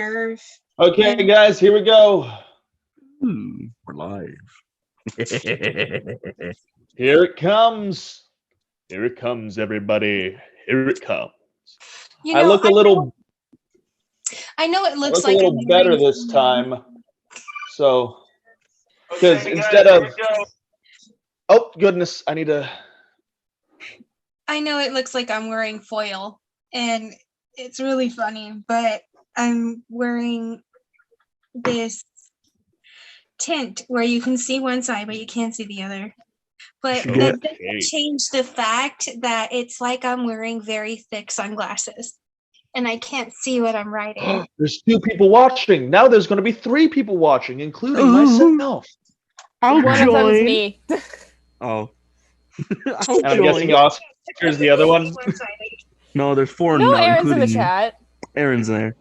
nerve. Okay, guys, here we go. We're live. Here it comes. Here it comes, everybody. Here it comes. You I know, look a little. I know it I looks look like a little I'm better wearing this time. So, because instead of. Oh goodness, I need to. I know it looks like I'm wearing foil, and it's really funny, but I'm wearing this tint where you can see one side, but you can't see the other. But Yeah. that doesn't change the fact that it's like I'm wearing very thick sunglasses, and I can't see what I'm writing. There's 2 people watching. Now there's going to be 3 people watching, including myself. I'll One of them's join. me. Oh. And I'm guessing Oscar's the other one. No, there's 4 No, now, Aaron's in including the you. chat. Aaron's there.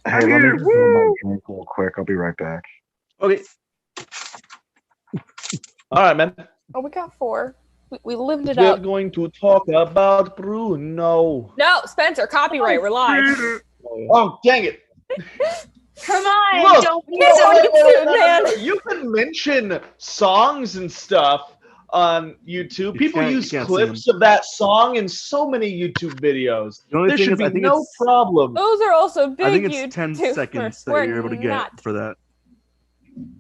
Hey, let me just grab my drink real quick. I'll be right back. Okay. All right, man. Oh, we got 4. We lived it We're up. going to talk about Bruno. No, Spencer, copyright. We're live. Oh, dang it. Come on, Look, don't be Can't so. get sued, man. You can mention songs and stuff on YouTube. People use can't see clips of that song in so many YouTube videos. The only There thing should is, I be think no it's- problem. Those are also big. I think it's 10 YouTubers. seconds that We're you're able to get not. for that.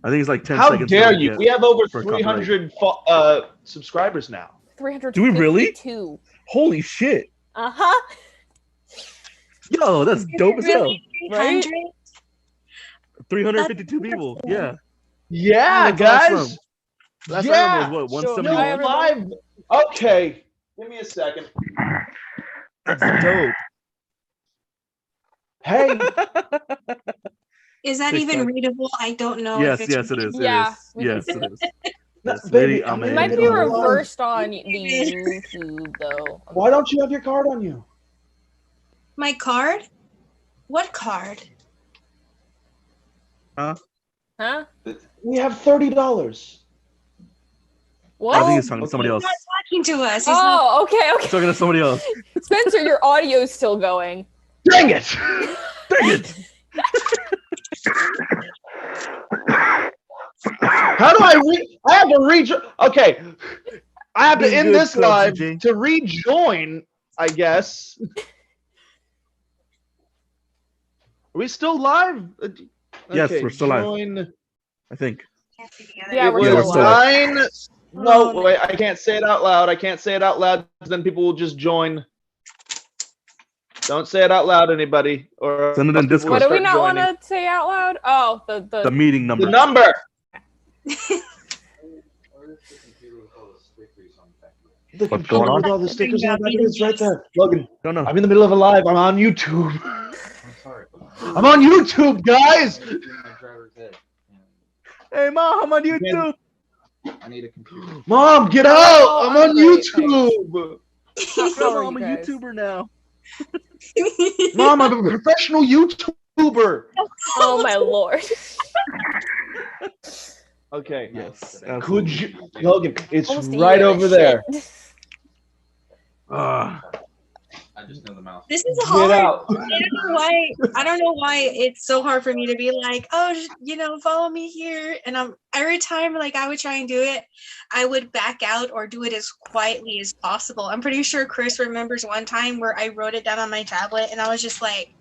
I think it's like 10 How seconds. dare that you? get We have over for copyright. 300 subscribers now. 352. Do we really? Holy shit. Uh-huh. Yo, that's dope as hell. Really? Right? 300? 352 people. Yeah. Yeah, Oh, that's guys. awesome. Last Yeah. time was what, Sure. 171? No, Live. Okay. Give me a second. That's dope. Hey. Is that TikTok. even readable? I don't know. Yes, if it's yes, it is. Yeah. Yes, it is. Yes, Baby, lady, I'm I'm It in might the be middle of a live. reversed on the YouTube, though. Why don't you have your card on you? My card? What card? Huh? We have $30. What? I think it's talking to somebody He's else. not talking to us. He's not. Oh, okay, It's talking to somebody else. Spencer, your audio's still going. Dang it! Dang it! How do I have to rejoin? Okay. I have to Been end good, this live CJ. to rejoin, I guess. Are we still live? Yes, Okay, we're still live. join. I think. Yeah, It we're Yeah, we're was still live. live. 9. No, wait, I can't say it out loud. I can't say it out loud because then people will just join. Don't say it out loud, anybody. Or Send it in else people will Discord. What do we start not want joining. to say out loud? Oh, The meeting number. The number. The What's going computer on? with all the stickers on the back of it is right there. Logan, Don't know. I'm in the middle of a live. I'm on YouTube. I'm on YouTube, guys. Hey, Mom, I'm on YouTube. I need a computer. Mom, get out! Oh, I'm I'm on great, YouTube. How are I'm a you guys? YouTuber now. Mom, I'm a professional YouTuber. Oh my lord. Okay. Yes. Could you, Logan? It's Almost a right year, over shit. there. I just know the mouse. This is Get hard. out. I don't know why it's so hard for me to be like, oh, follow me here. And every time like I would try and do it, I would back out or do it as quietly as possible. I'm pretty sure Chris remembers one time where I wrote it down on my tablet and I was just like,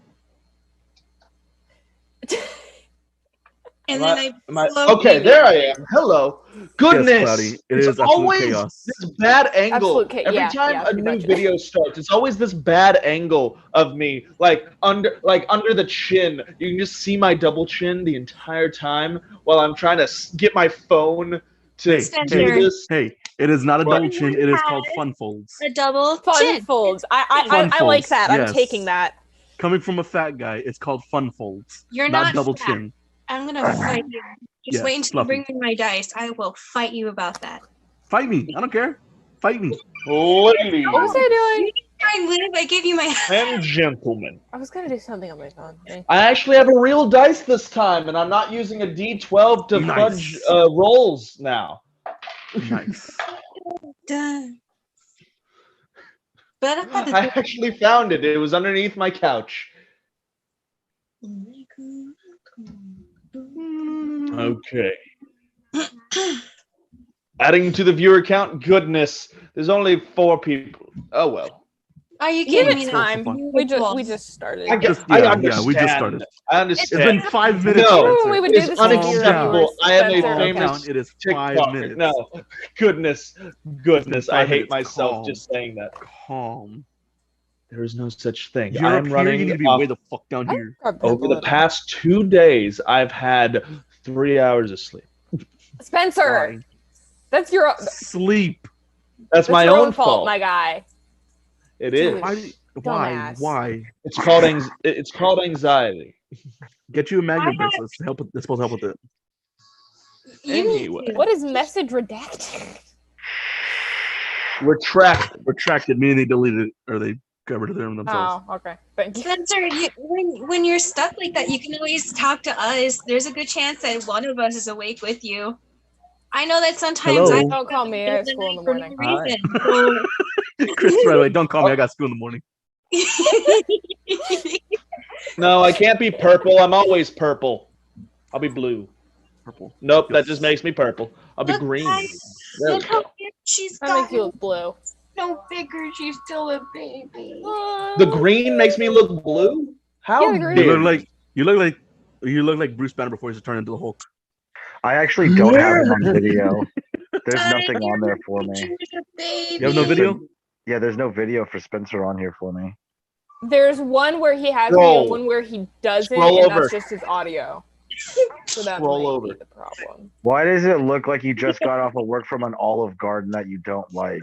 and then Okay, there I am. Hello. Goodness. Yes, Cloudy. It It's is absolute always chaos. this bad angle. Absolute Every yeah, time yeah, a pretty new much. video starts, it's always this bad angle of me, like under the chin. You can just see my double chin the entire time while I'm trying to get my phone to Hey, do hey, this. Hey, it is not a What? double chin. It is called fun folds. a double Fun chin. folds. I Fun like folds, that. yes. I'm taking that. Coming from a fat guy, it's called fun folds. You're not not double fat. chin. I'm gonna fight you. Just Yes, wait until you fluffy. bring me my dice. I will fight you about that. Fight me. I don't care. Fight me. Ladies What was I doing? Try and live. I gave you my. and gentlemen, I was gonna do something on my phone. I actually have a real dice this time, and I'm not using a D12 to Nice. fudge rolls now. Nice. Done. But I actually found it. It was underneath my couch. Okay. Adding to the viewer count, goodness, there's only 4 people. Oh well. Are you Give kidding it me? time. We just started. I Yeah, we just started. understand. I It's understand. been 5 minutes. No, Remember when we would do it's this with zero unacceptable. viewers, I am a Spencer? famous Count, it is 5 TikToker. minutes. No, goodness, It's been I 5 hate minutes. myself Calm. just saying that. Calm. There is no such thing. You're I up am here, you running need to be off way the fuck down here. over the past 2 days. I've had 3 hours of sleep. Spencer, Why? that's your Sleep. That's my your own fault, my guy. It is. Why? Dumbass. Why? It's called anxiety. Get you a magnet bracelet. It's supposed to help with it. Anyway, What is message redacted? Retracted, meaning they deleted it or they got rid of them themselves. Oh, okay. Thank you. Spencer, when you're stuck like that, you can always talk to us. There's a good chance that one of us is awake with you. I know that sometimes Hello? I Don't call me at school in the morning. for no reason. So Chris, by the way, don't call me. I got school in the morning. no, I can't be purple. I'm always purple. I'll be blue. Purple. Nope, that just makes me purple. I'll be Look, green. guys, There we look how go. big she's That got. makes you look blue. No bigger, she's still a baby. The green makes me look blue? How Yeah, the green. dare You look like Bruce Banner before he's turned into the Hulk. I actually don't have it on video. There's nothing on there for me. You have no video? Yeah, there's no video for Spencer on here for me. There's one where he has me Scroll. and one where he doesn't, Scroll and over. that's just his audio. So that Scroll might be over. the problem. Why does it look like you just got off of work from an Olive Garden that you don't like?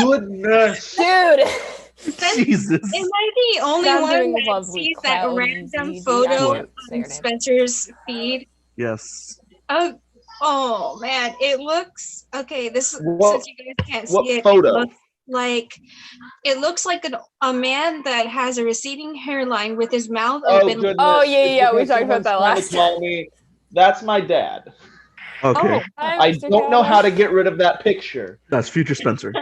Goodness. Dude! Jesus. Am I the only I'm one doing that lovely sees that clouds, random easy. photo What? on Say your name. Spencer's feed? Yes. Oh man, it looks okay. This What- since you guys can't what see it, photo? it looks like a man that has a receding hairline with his mouth Oh, open. goodness. Oh, yeah, It's yeah, we because talked about someone's that trying to last call me. That's my dad. Okay. Oh, I don't know how to get rid of that picture. That's future Spencer.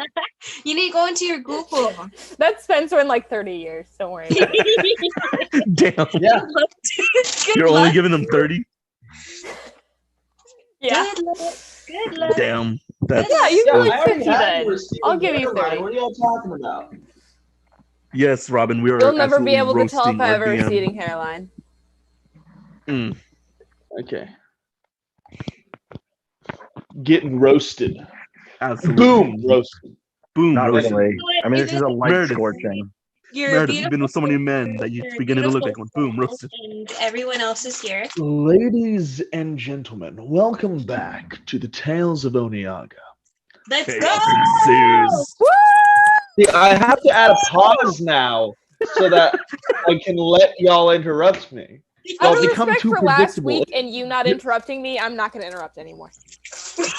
you need to go into your Google. That's Spencer in like 30 years. Don't worry about it. Damn. Yeah. Good You're luck. only giving them 30? Yeah. Good luck. Good luck. Damn. That's Yeah, you can I like already 50 have then. the receding I'll give you hairline. 30. What are y'all talking about? yes, Robin. We are You'll never be able absolutely to tell if roasting I our have a DM. receding hairline. Mm. Okay. Getting roasted. Absolutely. Boom, roasted. Boom. Not roasted. really. I mean, this is a light Meredith. scorching. You're Meredith, you've beautiful. been with so many men that you're You're beginning to look beautiful, like one. Boom. Roasted. And everyone else is here. Ladies and gentlemen, welcome back to the Tales of Onniaga. Let's Chaos go. ensues. See, I have to add a pause now so that I can let y'all interrupt me. Out Don't of become respect too for last predictable. week and you not interrupting me, I'm not going to interrupt anymore.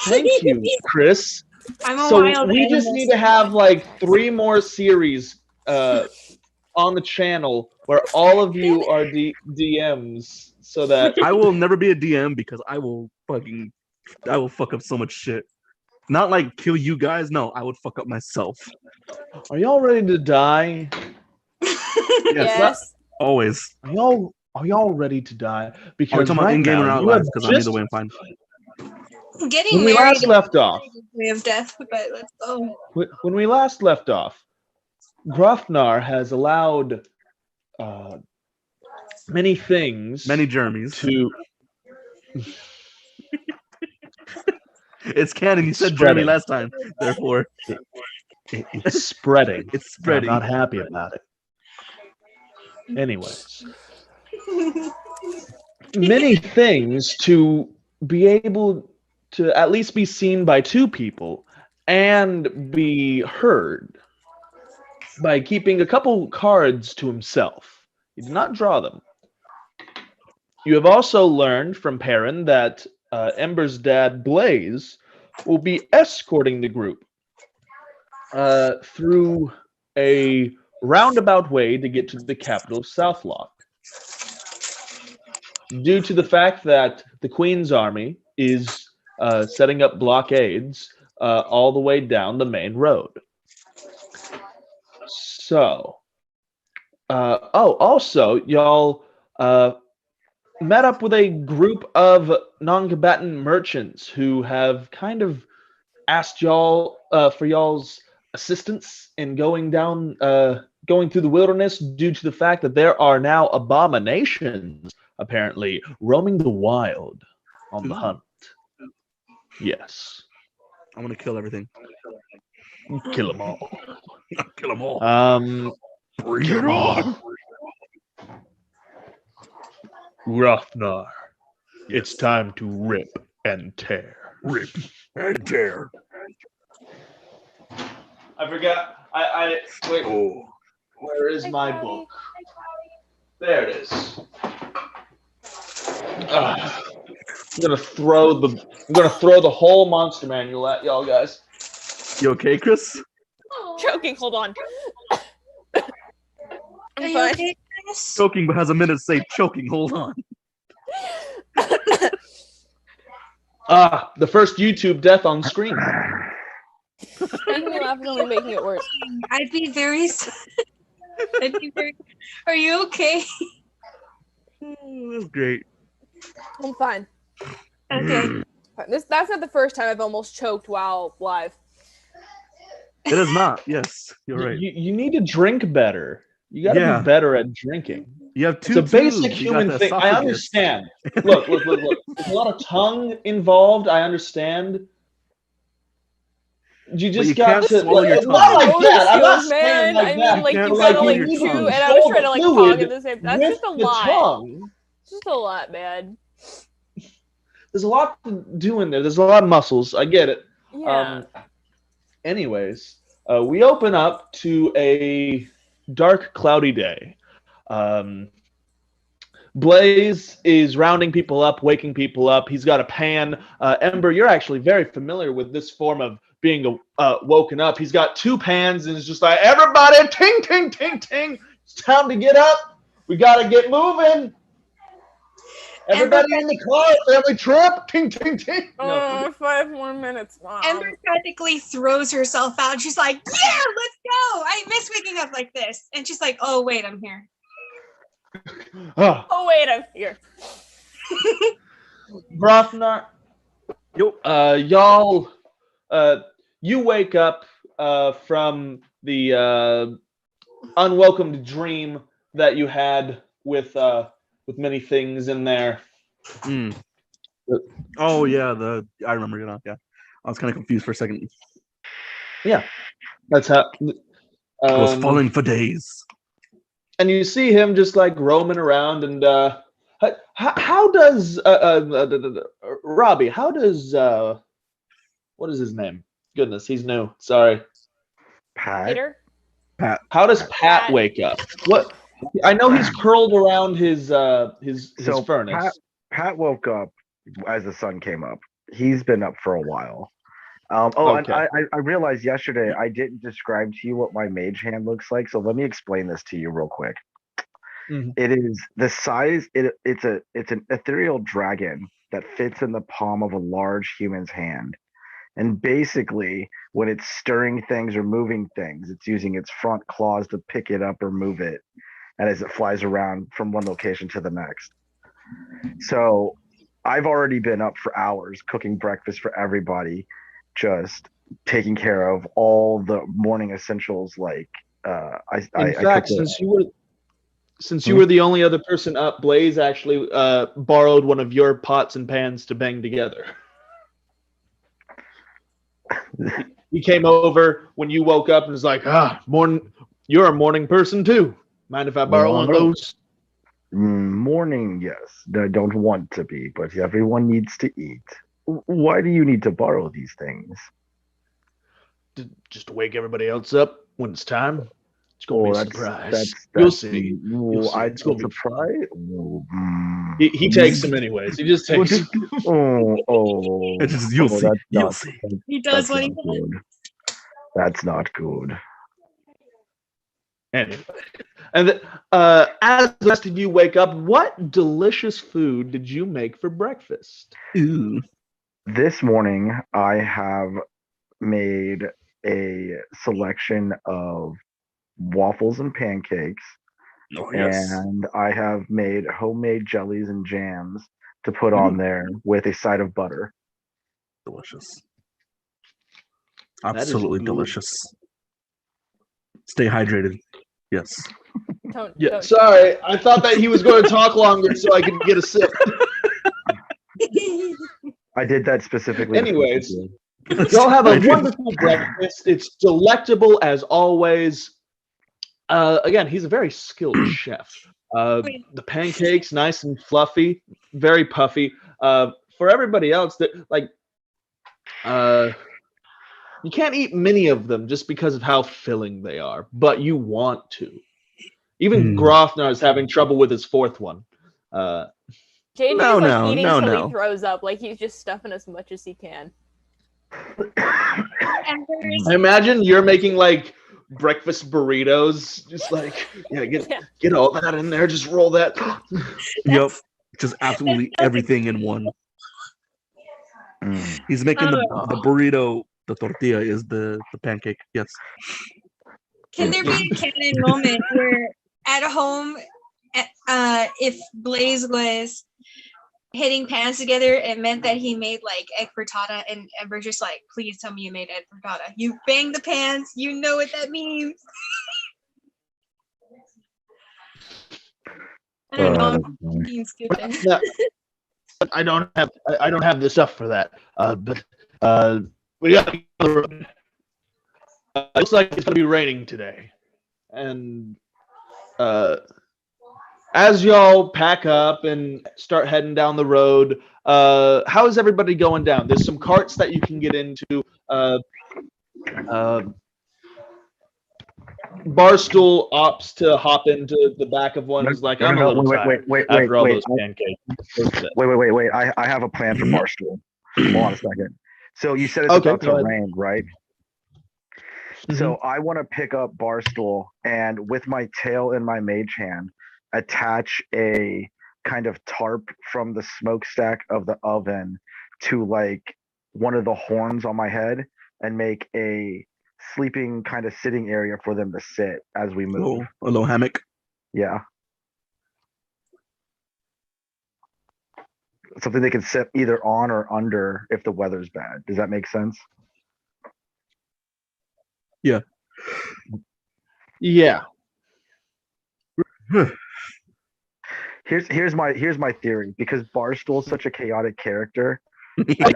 Thank you, Chris. I'm a So wild we just animal. need to have like 3 more series on the channel where all of you are DMs so that I will never be a DM because I will fuck up so much shit. Not like kill you guys. No, I would fuck up myself. are y'all ready to die? Yes. Always. Are y'all ready to die? Are we Because talking about right in-game now, or out you have live? Because I'm just, either way, I'm fine. Getting when we married last left off, is a way of death, but let's go. when we last left off, Grofnar has allowed many things Many Jeremys. to It's canon. You said Spreading. Jeremy last time. Therefore, it's spreading. it's I'm spreading. not happy about it. Anyways, many things to be able to at least be seen by 2 people and be heard by keeping a couple cards to himself. He did not draw them. You have also learned from Perrin that Ember's dad, Blaze, will be escorting the group through a roundabout way to get to the capital of Southlock. Due to the fact that the Queen's army is setting up blockades all the way down the main road. So, Also, y'all met up with a group of non-combatant merchants who have kind of asked y'all for y'all's assistance in going through the wilderness due to the fact that there are now abominations apparently roaming the wild on the Ooh. hunt. Yes, I'm gonna kill everything. kill them all. Kill them all. Bring Kill it 'em all. on, Hrafnar. It's time to rip and tear. Rip and tear. I forgot. I wait. Oh. Where is Hi, my Cloudy. book? There it is. I'm gonna throw the whole monster manual at y'all guys. You okay, Chris? Choking. Hold on. Are I'm you fine. okay, Chris? Choking, but has a minute to say choking. Hold on. The first YouTube death on screen. Making me laugh is only making it worse. I'd be very. I'd be very. Are you okay? Oh, that's great. I'm fine. Okay. That's not the first time I've almost choked while live. It is not. Yes, you're right. You need to drink better. You got to Yeah. be better at drinking. You have It's two a basic tubes. You got human the thing. I esophagus. understand. Look. There's a lot of tongue involved. I understand. You just you got can't to swallow your not tongue. like Motor that. I'm not skills, saying man. like I that. mean, like can't you But, gotta you like need to chew, and I was control trying the to like fluid talk at the same. That's with just a the lot. tongue. It's just a lot, man. There's a lot to do in there. There's a lot of muscles. I get it. Yeah. Anyways, we open up to a dark, cloudy day. Blaze is rounding people up, waking people up. He's got a pan. Ember, you're actually very familiar with this form of being woken up. He's got two pans and it's just like, everybody, ting, ting, ting, ting. It's time to get up. We got to get moving. Everybody in the car, family trip. Ting, ting, ting. No. 5 more minutes. Wow. Ember practically throws herself out. She's like, "Yeah, let's go! I miss waking up like this." And she's like, "Oh wait, I'm here." Oh wait, I'm here. Hrafnar, y'all, you wake up from the unwelcomed dream that you had with many things in there. Mm. Oh yeah, I remember it. Yeah, I was kind of confused for a second. Yeah, that's how. I was falling for days. And you see him just like roaming around, and how does Robbie? How does what is his name? Goodness, he's new. Sorry. Pat. Peter? Pat. How does Pat wake up? What? I know he's curled around his So furnace. Pat woke up as the sun came up. He's been up for a while. Okay. And I realized yesterday I didn't describe to you what my mage hand looks like. So let me explain this to you real quick. Mhm. It is the size. It's an ethereal dragon that fits in the palm of a large human's hand. And basically, when it's stirring things or moving things, it's using its front claws to pick it up or move it, and as it flies around from one location to the next. So I've already been up for hours cooking breakfast for everybody, just taking care of all the morning essentials. Like In fact, since you were the only other person up, Blaze actually borrowed one of your pots and pans to bang together. He came over when you woke up and was like, you're a morning person too. Mind if I borrow one of those? Morning, yes. I don't want to be, but everyone needs to eat. Why do you need to borrow these things? Just to wake everybody else up when it's time. It's gonna be a surprise. You'll see. It's a surprise. He takes them anyways. He just takes them. You'll see. He does what he wants. That's not good. Anyway, and as the rest of you wake up, what delicious food did you make for breakfast? Ooh. This morning, I have made a selection of waffles and pancakes Oh, yes. and I have made homemade jellies and jams to put on there with a side of butter. Delicious. is Absolutely good. delicious. Stay hydrated. Yes. Don't. Sorry, I thought that he was going to talk longer so I could get a sip. I did that specifically. to Anyways, you. y'all have a wonderful breakfast. It's delectable as always. Again, he's a very skilled chef. The pancakes, nice and fluffy, very puffy. For everybody else, that you can't eat many of them just because of how filling they are, but you want to. Even Grofnar is having trouble with his fourth one. JJ's No, like no, eating no, till no. he throws up. Like he's just stuffing as much as he can. I imagine you're making like breakfast burritos, just like get all that in there, just roll that. Yep. Just absolutely everything in one. He's making the burrito. The tortilla is the pancake. Yes. Can there be a canon moment where at home, if Blaze was hitting pans together, it meant that he made like egg frittata, and Ember's just like, please tell me you made egg frittata. You bang the pans, you know what that means. I don't know, I'm being stupid. I don't have the stuff for that. But we got the road. Looks like it's gonna be raining today, and as y'all pack up and start heading down the road, how is everybody going down? There's some carts that you can get into. Barstool opts to hop into the back of one. He's like, I'm a little tired after all those pancakes. Wait. I have a plan for Barstool. Hold on a second. So you said it's about to rain, right? So I want to pick up Barstool and with my tail in my mage hand, attach a kind of tarp from the smokestack of the oven to like one of the horns on my head and make a sleeping kind of sitting area for them to sit as we move. A little hammock. Yeah. Something they can sit either on or under if the weather's bad. Does that make sense? Yeah. Yeah. Here's my theory, because Barstool's such a chaotic character.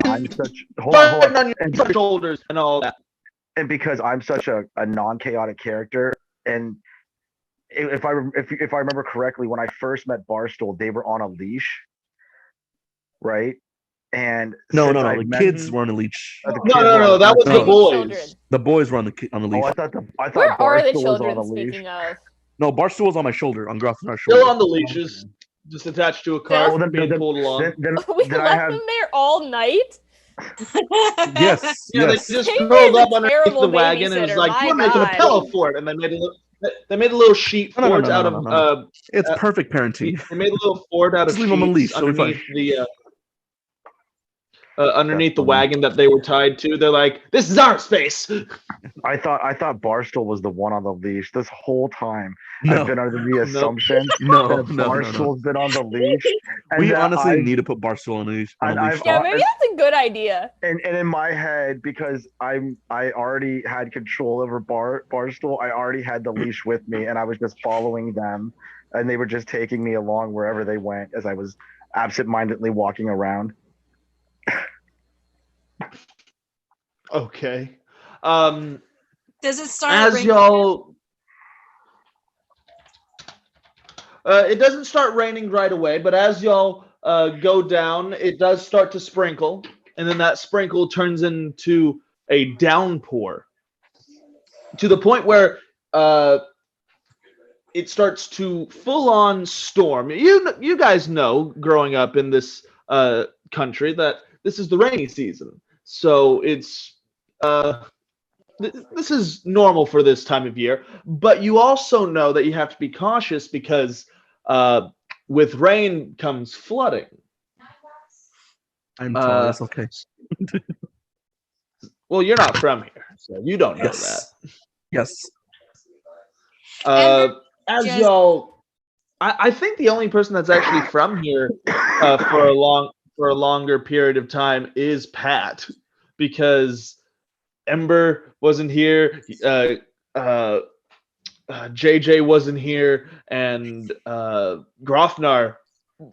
I'm such hold on. And shoulders and all that. And because I'm such a non-chaotic character, and if I remember correctly, when I first met Barstool, they were on a leash, right? And no, the kids were on a leash. No, that was the boys. Children. The boys were on the leash. Oh, I thought Where are the Barstool was on children? a leash. Speaking of, No, Barstool was on my shoulder, on Grofnar's shoulder. Still on the leashes, just attached to a cart, being pulled along. we left them there all night. Yes. Yeah, yes. they just JJ curled is a up underneath terrible the wagon and was babysitter, like, my "We're making a God. pillow for it," and they made a little sheet No, fort out no. of. It's perfect parenting. They made a little fort out of Just leave 'em on the sheets leash, so we're fine. Underneath the wagon that they were tied to. They're like, "This is our space." I thought Barstool was the one on the leash this whole time. No. I've been under the assumption No. Barstool's been on the leash. And We honestly need to put Barstool on a leash. Yeah, maybe that's a good idea. And in my head, because I already had control over Barstool, I already had the leash with me, and I was just following them, and they were just taking me along wherever they went as I was absentmindedly walking around. Okay. Does it start As raining? y'all, it doesn't start raining right away, but as y'all go down, it does start to sprinkle, and then that sprinkle turns into a downpour to the point where it starts to full-on storm. You guys know, growing up in this country, that this is the rainy season, so it's this is normal for this time of year. But you also know that you have to be cautious because with rain comes flooding. I'm sorry, it's okay. Well, you're not from here, so you don't know that. Yes. As y'all I think the only person that's actually from here for a longer period of time is Pat, because Ember wasn't here, JJ wasn't here, and Grofnar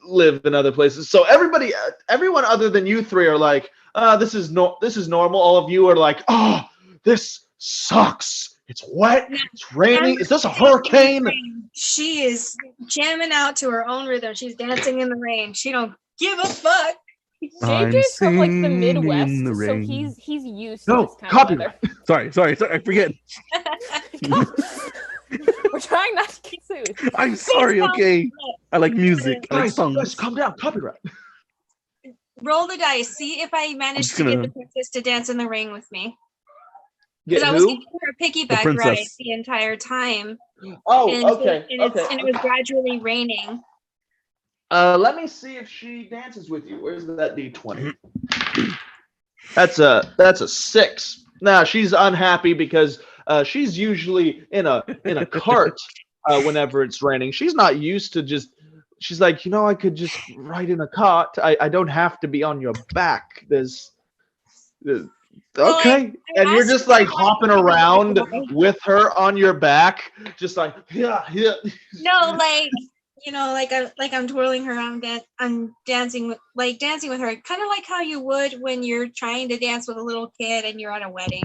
live in other places. So everyone other than you three are like, this is normal. All of you are like, oh, this sucks. It's wet. It's raining. Is this a hurricane? She is jamming out to her own rhythm. She's dancing in the rain. She don't give a fuck. JJ's from like the singing in Midwest, the so rain. he's used to No, this kind of weather. copyright. Sorry, I forget. We're trying not to get sued. I'm sorry, okay. I like music. I like Guys, songs. calm down. Copyright. Roll the dice. See if I manage just to get gonna- the princess to dance in the rain with me. Get Because I was who? giving her a piggyback princess. ride the entire time. Oh, And okay. and it was gradually raining. Let me see if she dances with you. Where's that D20? That's a 6. Now she's unhappy because she's usually in a cart whenever it's raining. She's not used to just. She's like, I could just ride in a cart. I don't have to be on your back. Okay, and you're just like hopping around with her on your back, just like yeah. No, like I'm twirling her. I'm dancing with her, kind of like how you would when you're trying to dance with a little kid and you're at a wedding.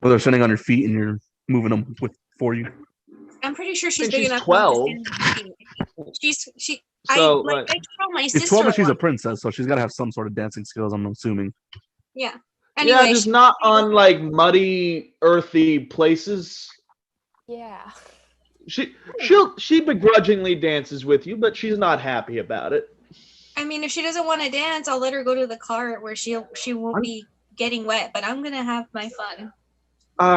Well, they're sitting on your feet and you're moving them for you. I'm pretty sure she's And big she's enough 12. to stand on her feet. So, I tell my She's sister. 12 and she's a once. princess, so she's got to have some sort of dancing skills, I'm assuming. Yeah. Yeah, Anyway, just not on like muddy, earthy places. Yeah. She begrudgingly dances with you, but she's not happy about it. I mean, if she doesn't want to dance, I'll let her go to the cart where she won't be getting wet. But I'm gonna have my fun.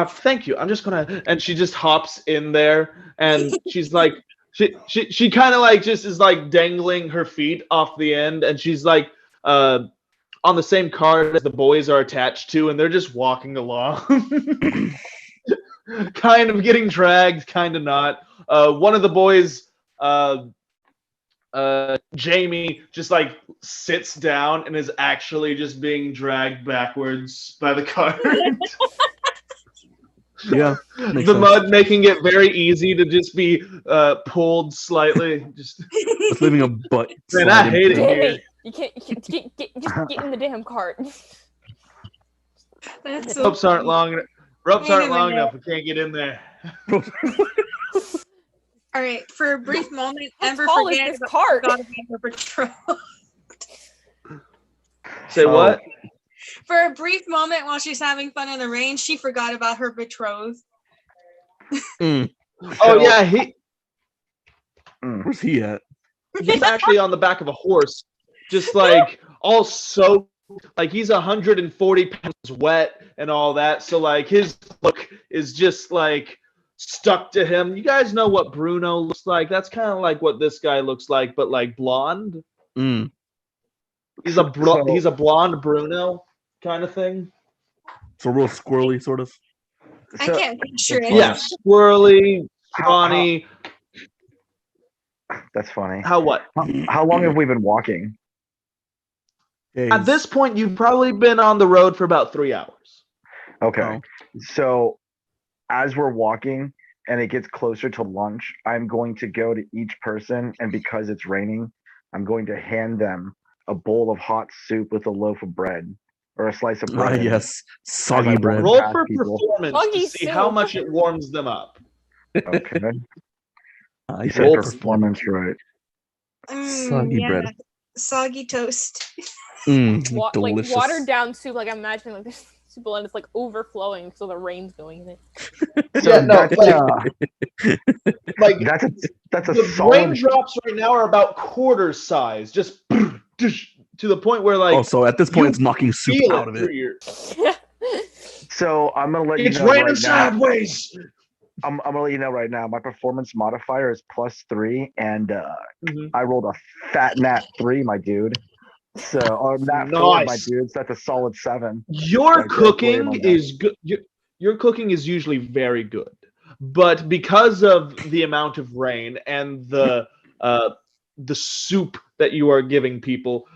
Thank you. I'm just gonna, and she just hops in there, and she's like, she kind of like just is like dangling her feet off the end, and she's like, on the same cart as the boys are attached to, and they're just walking along, kind of getting dragged, kind of not. One of the boys, Jamie, just like sits down and is actually just being dragged backwards by the cart. Yeah. The mud making it very easy to just be pulled slightly. Just leaving a butt. man, I hate it Damn here. it. You can't just get in the damn cart. That's so Ropes aren't long enough. Ropes Wait a aren't long minute. enough. We can't get in there. All right. For a brief moment, How Ember tall is forgot this cart? about her betrothed. Say what? For a brief moment, while she's having fun in the rain, she forgot about her betrothed. Oh yeah, Where's he at? he's actually on the back of a horse, just like all soaked. Like he's 140 pounds wet and all that. So like his look is just like stuck to him. You guys know what Bruno looks like? That's kind of like what this guy looks like, but like blonde. Mm. He's a blonde Bruno kind of thing. So real squirrely, sort of. I can't picture it. Yeah, squirrely, scrawny. That's funny. How what? How long have we been walking? At this point, you've probably been on the road for about 3 hours. Okay. Oh. So as we're walking and it gets closer to lunch, I'm going to go to each person, and because it's raining, I'm going to hand them a bowl of hot soup with a loaf of bread or a slice of bread. in it. Yes. Soggy bread. Roll Past for people. performance Soggy to see soup. how much it warms them up. Okay. I You said roll said performance, right? Soggy bread. Soggy toast. Like delicious. watered down soup. Like I'm imagining like this soup and it's like overflowing, so the rain's going in it. So Yeah, no, like that's a the solid. raindrops right now are about quarter size, just to the point where like Oh, so at this point, you it's knocking soup feel out it of through it. your. So I'm gonna let you It's know raining right now. sideways. I'm gonna let you know right now. My performance modifier is +3, and Mhm. I rolled a fat nat 3, my dude. So or nat 4, my Nice. dude. So that's a solid 7. Your Right there, cooking blame on is good. Your cooking is usually very good. but because of the amount of rain and the soup that you are giving people,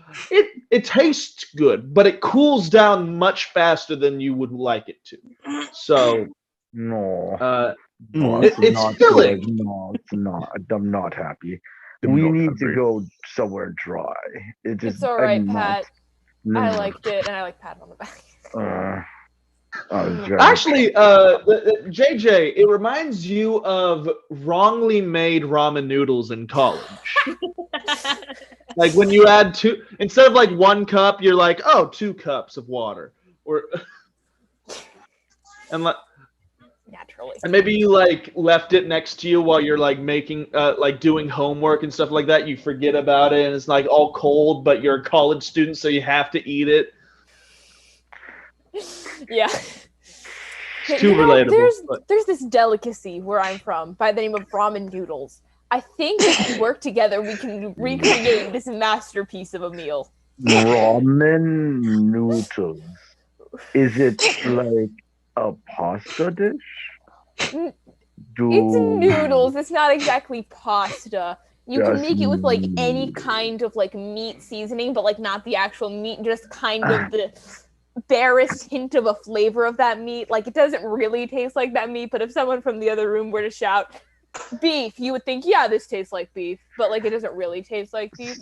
it tastes good, but it cools down much faster than you would like it to. So No, No, it's it's not filling. good. No, it's not. I'm not happy. I'm We not need to happy. go somewhere dry. It just, It's all right, I'm not- Pat. No, I liked it, and I like Pat on the back. Actually, JJ, it reminds you of wrongly made ramen noodles in college. Like when you add two, instead of like 1 cup, you're like, oh, 2 cups of water, or and Naturally. and maybe you like left it next to you while you're like making like doing homework and stuff like that. You forget about it, and it's like all cold, but you're a college student, so you have to eat it. Yeah. It's too relatable. But There's this delicacy where I'm from by the name of ramen noodles. I think if we work together, we can recreate this masterpiece of a meal. ramen noodles. Is it like a pasta dish? It's noodles. It's not exactly pasta. You can make it with like any kind of like meat seasoning, but like not the actual meat, just kind of the barest hint of a flavor of that meat. Like it doesn't really taste like that meat, but if someone from the other room were to shout beef, you would think, yeah, this tastes like beef, but like it doesn't really taste like beef.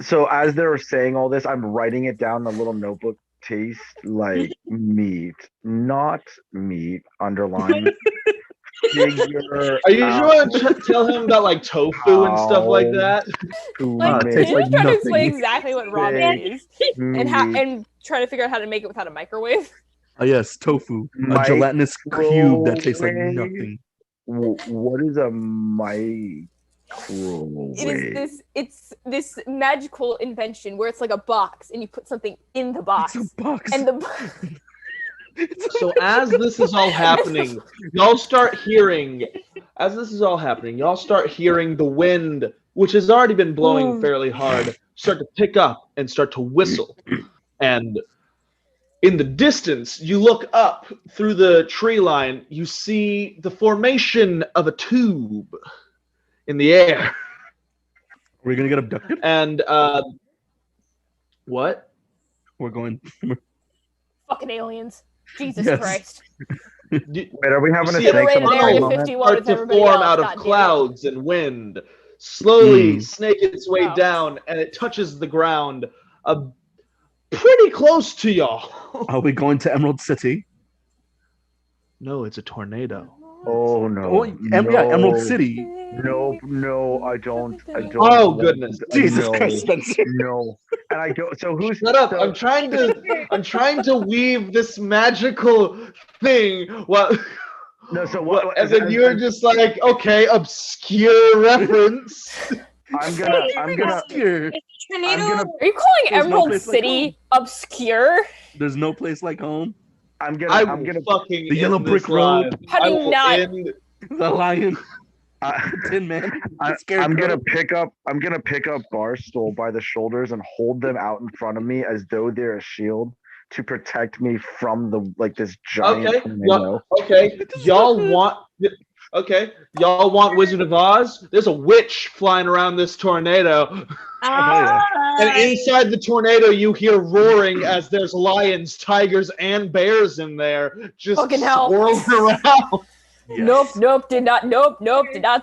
So as they were saying all this, I'm writing it down in a little notebook. Taste like meat, not meat. Underline. Figure are you out trying to tell him about like tofu and stuff like how that? to Like, it you're tastes just like trying to nothing. explain exactly what ramen Fake is, and meat. and try to figure out how to make it without a microwave. Oh yes, tofu, a gelatinous cube that tastes like Microwave? nothing. What is a microwave? It's this magical invention where it's like a box and you put something in the box. It's a box. And the So as this is all happening, y'all start hearing. As this is all happening, y'all start hearing the wind, which has already been blowing fairly hard, start to pick up and start to whistle. And in the distance, you look up through the tree line. You see the formation of a tube in the air. Are we gonna get abducted? And what? We're going. fucking aliens. Jesus Yes. Christ. Wait, are we having a see a snake Generated on Area moment? 51 start with to everybody form else, out of goddammit. clouds and wind, slowly Hmm. snake its way Oh. down, and it touches the ground pretty close to y'all. Are we going to Emerald City? No, it's a tornado. Oh no! Oh, yeah, Emerald City. No, I don't. Oh, goodness. Jesus no, Christ, Spencer. No, and I don't. So who's? Shut up! So, I'm trying to weave this magical thing. Well, No, so what? and then you're just like, okay, obscure reference. I'm gonna. Obscure. Is the tornado? I'm gonna. Are you calling There's no Emerald place like City obscure? There's no place like home. I'm I gonna. will I'm gonna. fucking The yellow end brick this road. live. How do I you will not- end- The lion, I, Tin Man, I'm Scarecrow. gonna pick up. I'm gonna pick up Barstool by the shoulders and hold them out in front of me as though they're a shield to protect me from this giant Okay, tornado. y'all want. Okay, y'all want Wizard of Oz? There's a witch flying around this tornado. And inside the tornado, you hear roaring as there's lions, tigers, and bears in there, just Fucking hell. swirling around. Yes. Nope, did not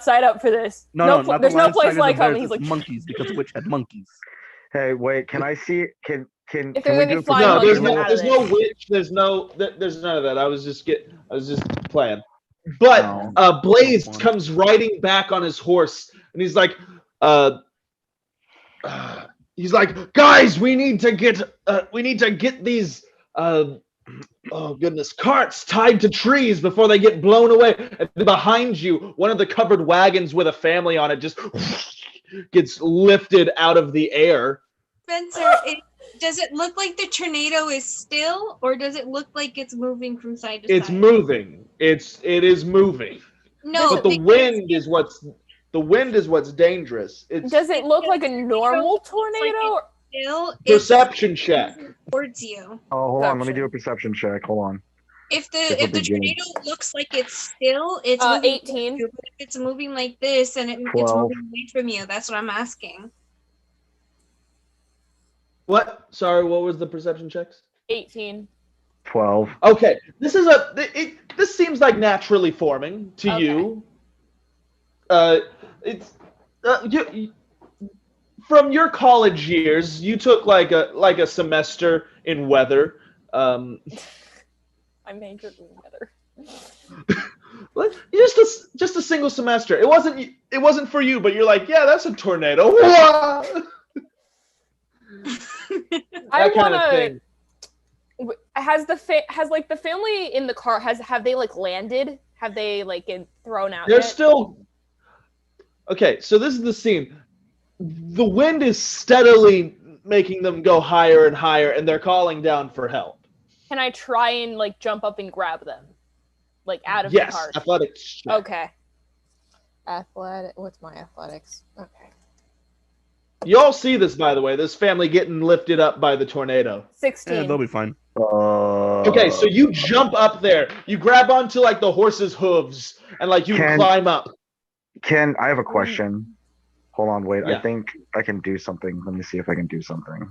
sign up for this. No, not there's the no lions, place tigers, like and home. bears, He's it's like, monkeys because witch had monkeys. Hey, wait. Can I see? Can If can they're we gonna do? be flying No, monkeys, there's I'm no out of witch. There's none of that. I was just playing. But No. Blaze comes riding back on his horse, and he's like, guys, we need to get these oh goodness, carts tied to trees before they get blown away. And behind you, one of the covered wagons with a family on it just gets lifted out of the air. Spencer, does it look like the tornado is still, or does it look like it's moving from side to It's side? moving. It is moving. No, But the wind is what's dangerous. It's Does it look like a normal tornado? still perception check. towards you. Oh, hold on. Let me Perception. do a perception check. Hold on. If This will the be good. tornado looks like it's still, it's 18. But if it's moving like this and it's 12. moving away from you, that's what I'm asking. What? Sorry, what was the perception checks? 18. 12. Okay, this is this seems like naturally forming to Okay. you. It's you from your college years. You took like a semester in weather. I majored in weather. Just a single semester. It wasn't for you, but you're like, yeah, that's a tornado. I That kind of wanna. thing. Has like the family in the car have they like landed? Have they like been thrown out They're yet? still okay. So this is the scene. The wind is steadily making them go higher and higher, and they're calling down for help. Can I try and like jump up and grab them, like out of Yes, the car? athletics check. Okay. What's my athletics? Okay. You all see this, by the way. This family getting lifted up by the tornado. 16. they'll be fine. Okay, so you jump up there. You grab onto like the horse's hooves, and like you climb up. Ken, I have a question. Hold on, wait. Yeah. I think I can do something. Let me see if I can do something.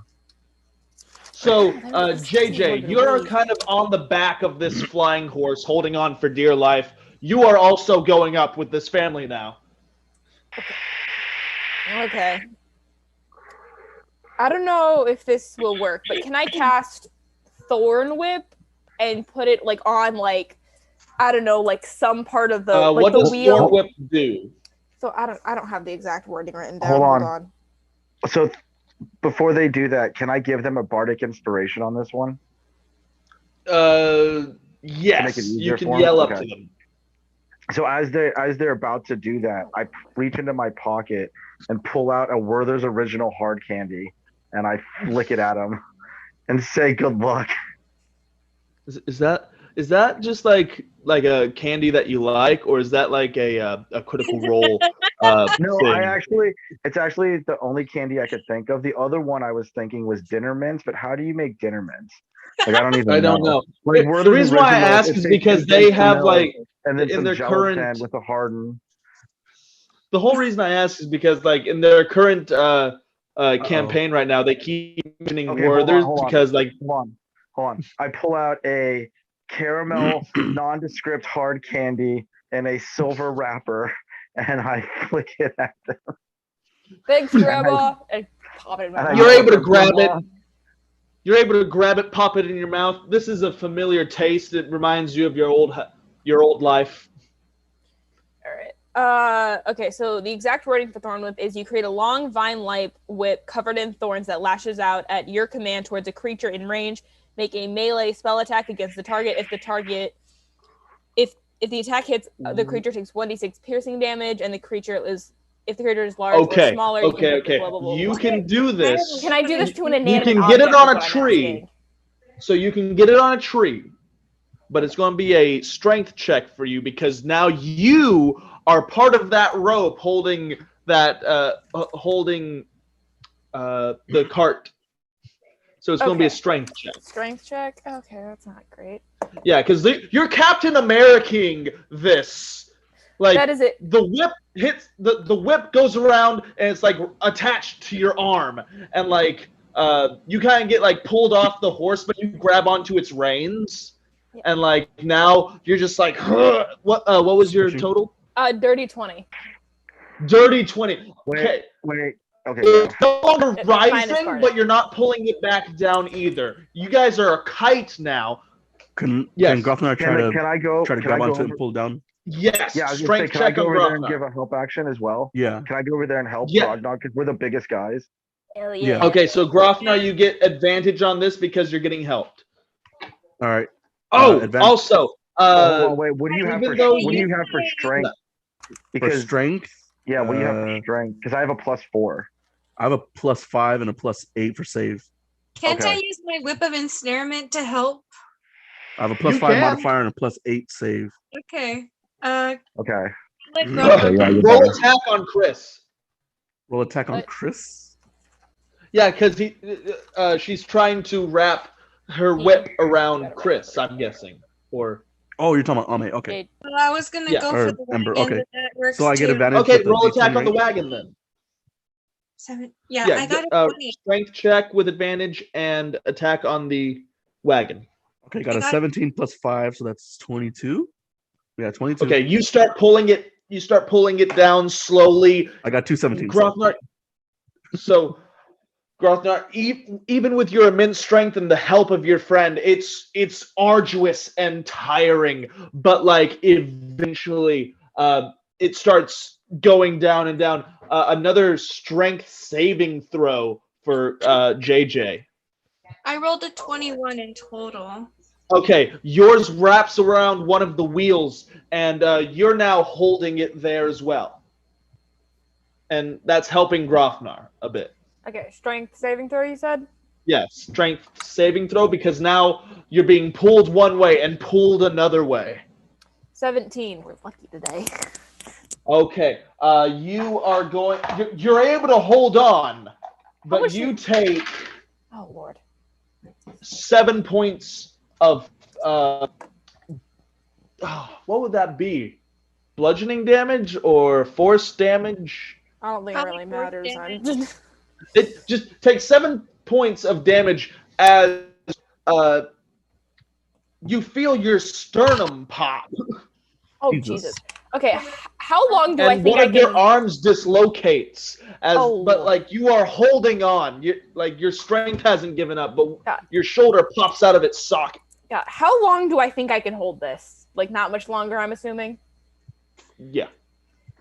So, JJ, you're kind of on the back of this flying horse, holding on for dear life. You are also going up with this family now. Okay. I don't know if this will work, but can I cast Thorn Whip and put it like on like I don't know, like some part of the like what the does wheel? Thorn Whip do? So I don't have the exact wording written down. Hold on. Hold on. So before they do that, can I give them a bardic inspiration on this one? Yes, it you easier can for 'em? yell up Okay. to them. So as they're about to do that, I reach into my pocket and pull out a Werther's Original hard candy, and I flick it at them and say, "Good luck." Is that just like a candy that you like, or is that like a critical role? No, thing? it's actually the only candy I could think of. The other one I was thinking was dinner mints, but how do you make dinner mints? Like I don't even I don't know. Like The Werther's reason why I Original, ask it is takes because they condensed have milk like and then in some their gelatin current. with a harden. The whole reason I ask is because like in their current campaign right now, they keep mentioning Okay, Werther's hold on. because like Hold on. I pull out a caramel nondescript hard candy in a silver wrapper, and I flick it at them. Thanks, Grandma. And pop it in my And I mouth. you're yell able to at grab Grandma. it. You're able to grab it, pop it in your mouth. This is a familiar taste. It reminds you of your old life. All right. Okay, so the exact wording for Thorn Whip is you create a long vine-like whip covered in thorns that lashes out at your command towards a creature in range. Make a melee spell attack against the target. If the attack hits, the creature takes 1d6 piercing damage, and if the creature is large or smaller, you can Okay. blah, blah, blah, You blah. can do this. Can I do this to an You inanimate can get it object, on is a what I'm tree. asking. So you can get it on a tree, but it's going to be a strength check for you because now you are part of that rope holding that the cart. So it's going to be a strength check. Strength check? Okay, that's not great. Yeah, because you're Captain America-ing this. Like That is it. The whip hits the whip goes around and it's like attached to your arm, and like you kind of get like pulled off the horse, but you grab onto its reins, and like now you're just like, huh. What was your total? Dirty 20. Dirty 20. Okay. Wait. Okay. It's no longer It's rising, but you're not pulling it back down either. You guys are a kite now. Can Yes. Grofnar Can I go? try to Can I grab go onto it over? and pull down? Yes. Yeah, I was gonna say, Strength can I check go on over there and Grofnar. give a help action as well? Yeah. Can I go over there and help Yeah. Brogdon because we're the biggest guys? Hell Yeah. Okay, so Grofnar, you get advantage on this because you're getting helped. All right. Oh, advantage. also, Hold on, wait. What do you have even for? though What do you- you have for strength? For Because strength, yeah, what do you have for strength? Because I have a +4. I have a +5 and a +8 for save. Can't I Okay. use my whip of ensnarement to help? I have a You +5 can. modifier and a +8 save. Okay. Okay. Let Okay, Grog yeah, you're roll better. attack on Chris. Roll attack on What? Chris. Yeah, because she's trying to wrap her whip around Chris. I'm guessing, Or Oh, you're talking about Ame. Okay. Okay. Well, I was gonna Yeah, go or for the Ember, wagon, okay. but that works So I get too. advantage. okay, with the roll D20, attack on the right? wagon then. 7. Yeah, Yeah, I got a 20. strength check with advantage and attack on the wagon. Okay, got I a got- 17 plus 5, so that's 22. Yeah, 22. Okay, you start pulling it. You start pulling it down slowly. I got 2 17. Grothnar. So, Grothnar, even with your immense strength and the help of your friend, it's arduous and tiring. But like eventually, it starts going down and down. Another strength saving throw for JJ. I rolled a 21 in total. Okay, yours wraps around one of the wheels, and you're now holding it there as well. And that's helping Grothnar a bit. Okay, strength saving throw, you said? Yes, strength saving throw, because now you're being pulled one way and pulled another way. 17. We're lucky today. Okay, you are going. You're able to hold on, but much you take Oh, Lord. 7 points of what would that be? Bludgeoning damage or force damage? I don't think it really Probably force matters. It just takes 7 points of damage as you feel your sternum pop. Oh, Jesus. Jesus. Okay, how long do I And think one I of your can... arms dislocates as Oh, but Lord. like you are holding on. Your strength hasn't given up, but Yeah. your shoulder pops out of its socket. Yeah, how long do I think I can hold this? Like, not much longer, I'm assuming? Yeah.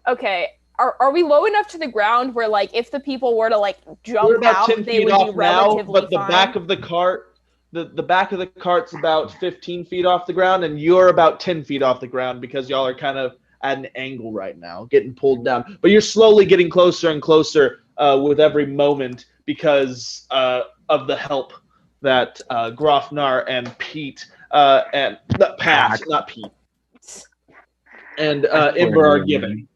Okay, are we low enough to the ground where, like, if the people were to, like, jump We're about out, 10 they feet would off be now, relatively but the fine? back of the cart the back of the cart's about 15 feet off the ground, and you're about 10 feet off the ground because y'all are kind of at an angle right now, getting pulled down. But you're slowly getting closer and closer with every moment because of the help that Grofnar and Pete and not Pete, and Ember are giving.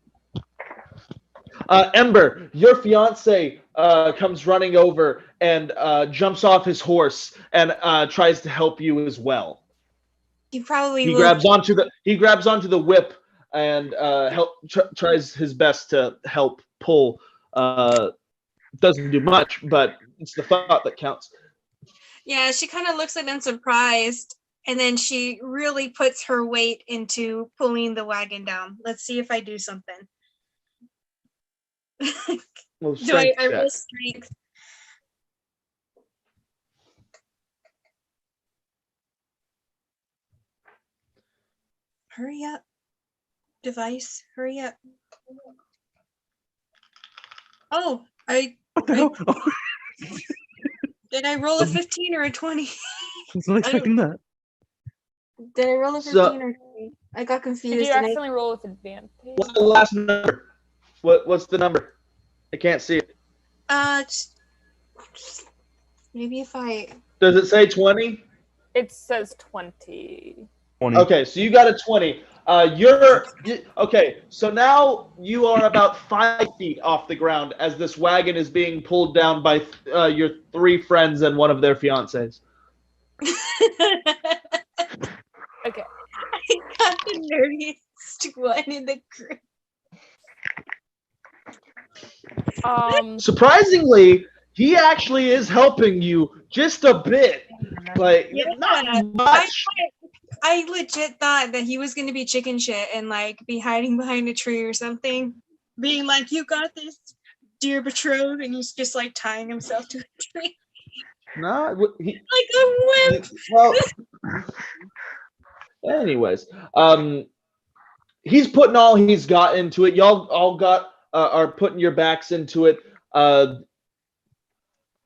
Ember, your fiance comes running over and jumps off his horse and tries to help you as well. He probably He will. grabs onto the whip and tries his best to help pull. Doesn't do much, but it's the thought that counts. Yeah, she kind of looks at him surprised, and then she really puts her weight into pulling the wagon down. Let's see if I do something. Well, Do I strength roll check. strength? Hurry up, device. Hurry up. Oh, What the hell? did I roll a 15 or a 20? I was not expecting that. Did I roll a 15 So- or 20? I got confused. Did you and accidentally roll with advantage? What's the last number? What's the number? I can't see it. Maybe if I. Does it say 20? It says 20. 20. Okay, so you got a 20. Okay, so now you are about 5 feet off the ground as this wagon is being pulled down by your 3 friends and one of their fiancés. Okay. I got the nerdiest one in the group. Surprisingly, he actually is helping you just a bit. Like, Yeah, not much. I legit thought that he was gonna be chicken shit and like be hiding behind a tree or something, being like, "You got this, dear betrothed," and he's just like tying himself to a tree No, like a whip. well. Anyways, he's putting all he's got into it. Y'all all are putting your backs into it.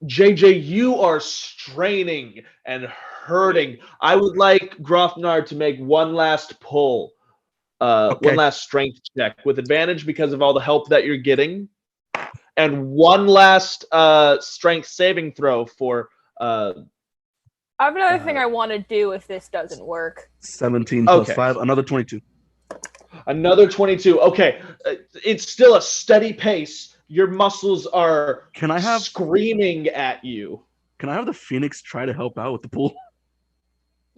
JJ, you are straining and hurting. I would like Grofnar to make one last pull, one last strength check with advantage because of all the help that you're getting, and one last strength saving throw for. I have another thing I want to do if this doesn't work. 17 plus Okay. 5, another 22. Another 22. Okay, it's still a steady pace. Your muscles are screaming at you. Can I have the Phoenix try to help out with the pool?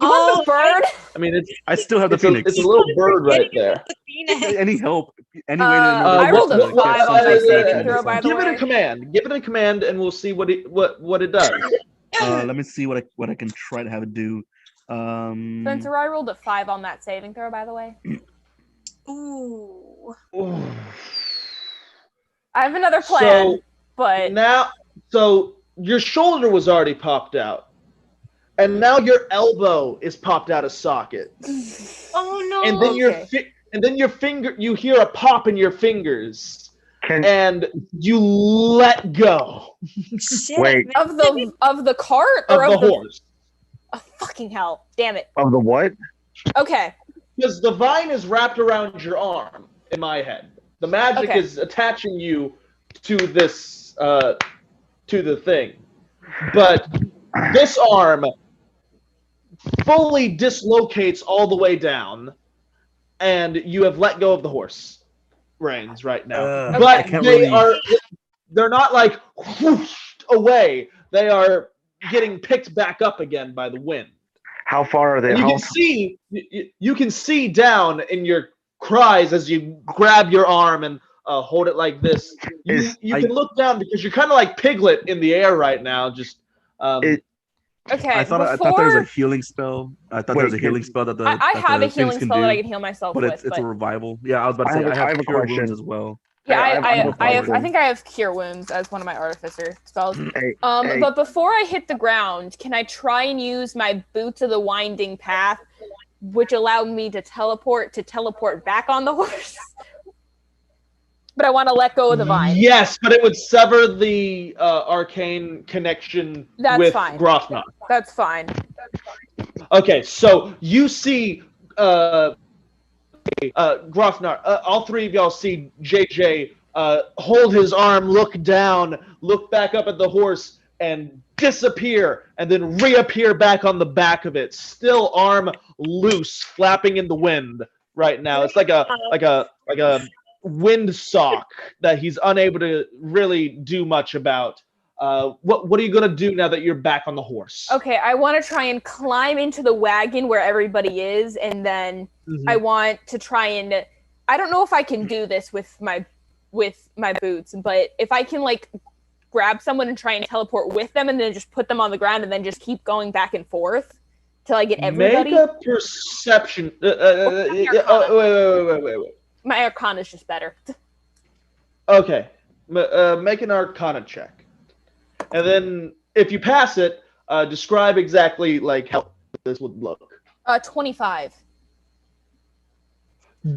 You want the bird? I mean, I still have the Phoenix. it's a little bird right there. Any help? Any way to I rolled a 5 on my saving throw, by the Give it way. a command. Give it a command, and we'll see what it does. Let me see what I can try to have it do. Spencer, I rolled a 5 on that saving throw, by the way. Ooh. I have another plan, but so your shoulder was already popped out, and now your elbow is popped out of socket. Oh no. And then your finger, you hear a pop in your fingers, and you let go. Shit, Wait. man. of the cart or of the horse. Oh, fucking hell! Damn it. Of the what? Okay. Because the vine is wrapped around your arm. In my head, the magic is attaching you to this to the thing, but this arm fully dislocates all the way down, and you have let go of the horse reins right now. But they're not like whooshed away. They are getting picked back up again by the wind. How far are they? And you can see down in your cries as you grab your arm and hold it like this. You can look down because you're kind of like Piglet in the air right now. Just okay. I thought there was a healing spell. I thought there was a healing spell that I have a healing spell that I can heal myself but with. It's a revival. Yeah, I was about to say I have cure wounds as well. Yeah, I think I have cure wounds as one of my artificer spells. But before I hit the ground, can I try and use my boots of the winding path, which allow me to teleport back on the horse? But I want to let go of the vine. Yes, but it would sever the arcane connection with Grofnar. That's fine. Okay, so you see Grofnar, all three of y'all see JJ hold his arm, look down, look back up at the horse, and disappear, and then reappear back on the back of it, still arm loose, flapping in the wind right now. It's like a windsock that he's unable to really do much about. What are you gonna do now that you're back on the horse? Okay, I want to try and climb into the wagon where everybody is, and then I want to try and. I don't know if I can do this with my boots, but if I can like grab someone and try and teleport with them, and then just put them on the ground, and then just keep going back and forth till I get everybody. Make a perception. Wait. My Arcana is just better. Okay, make an Arcana check. And then, if you pass it, describe exactly like how this would look. 25.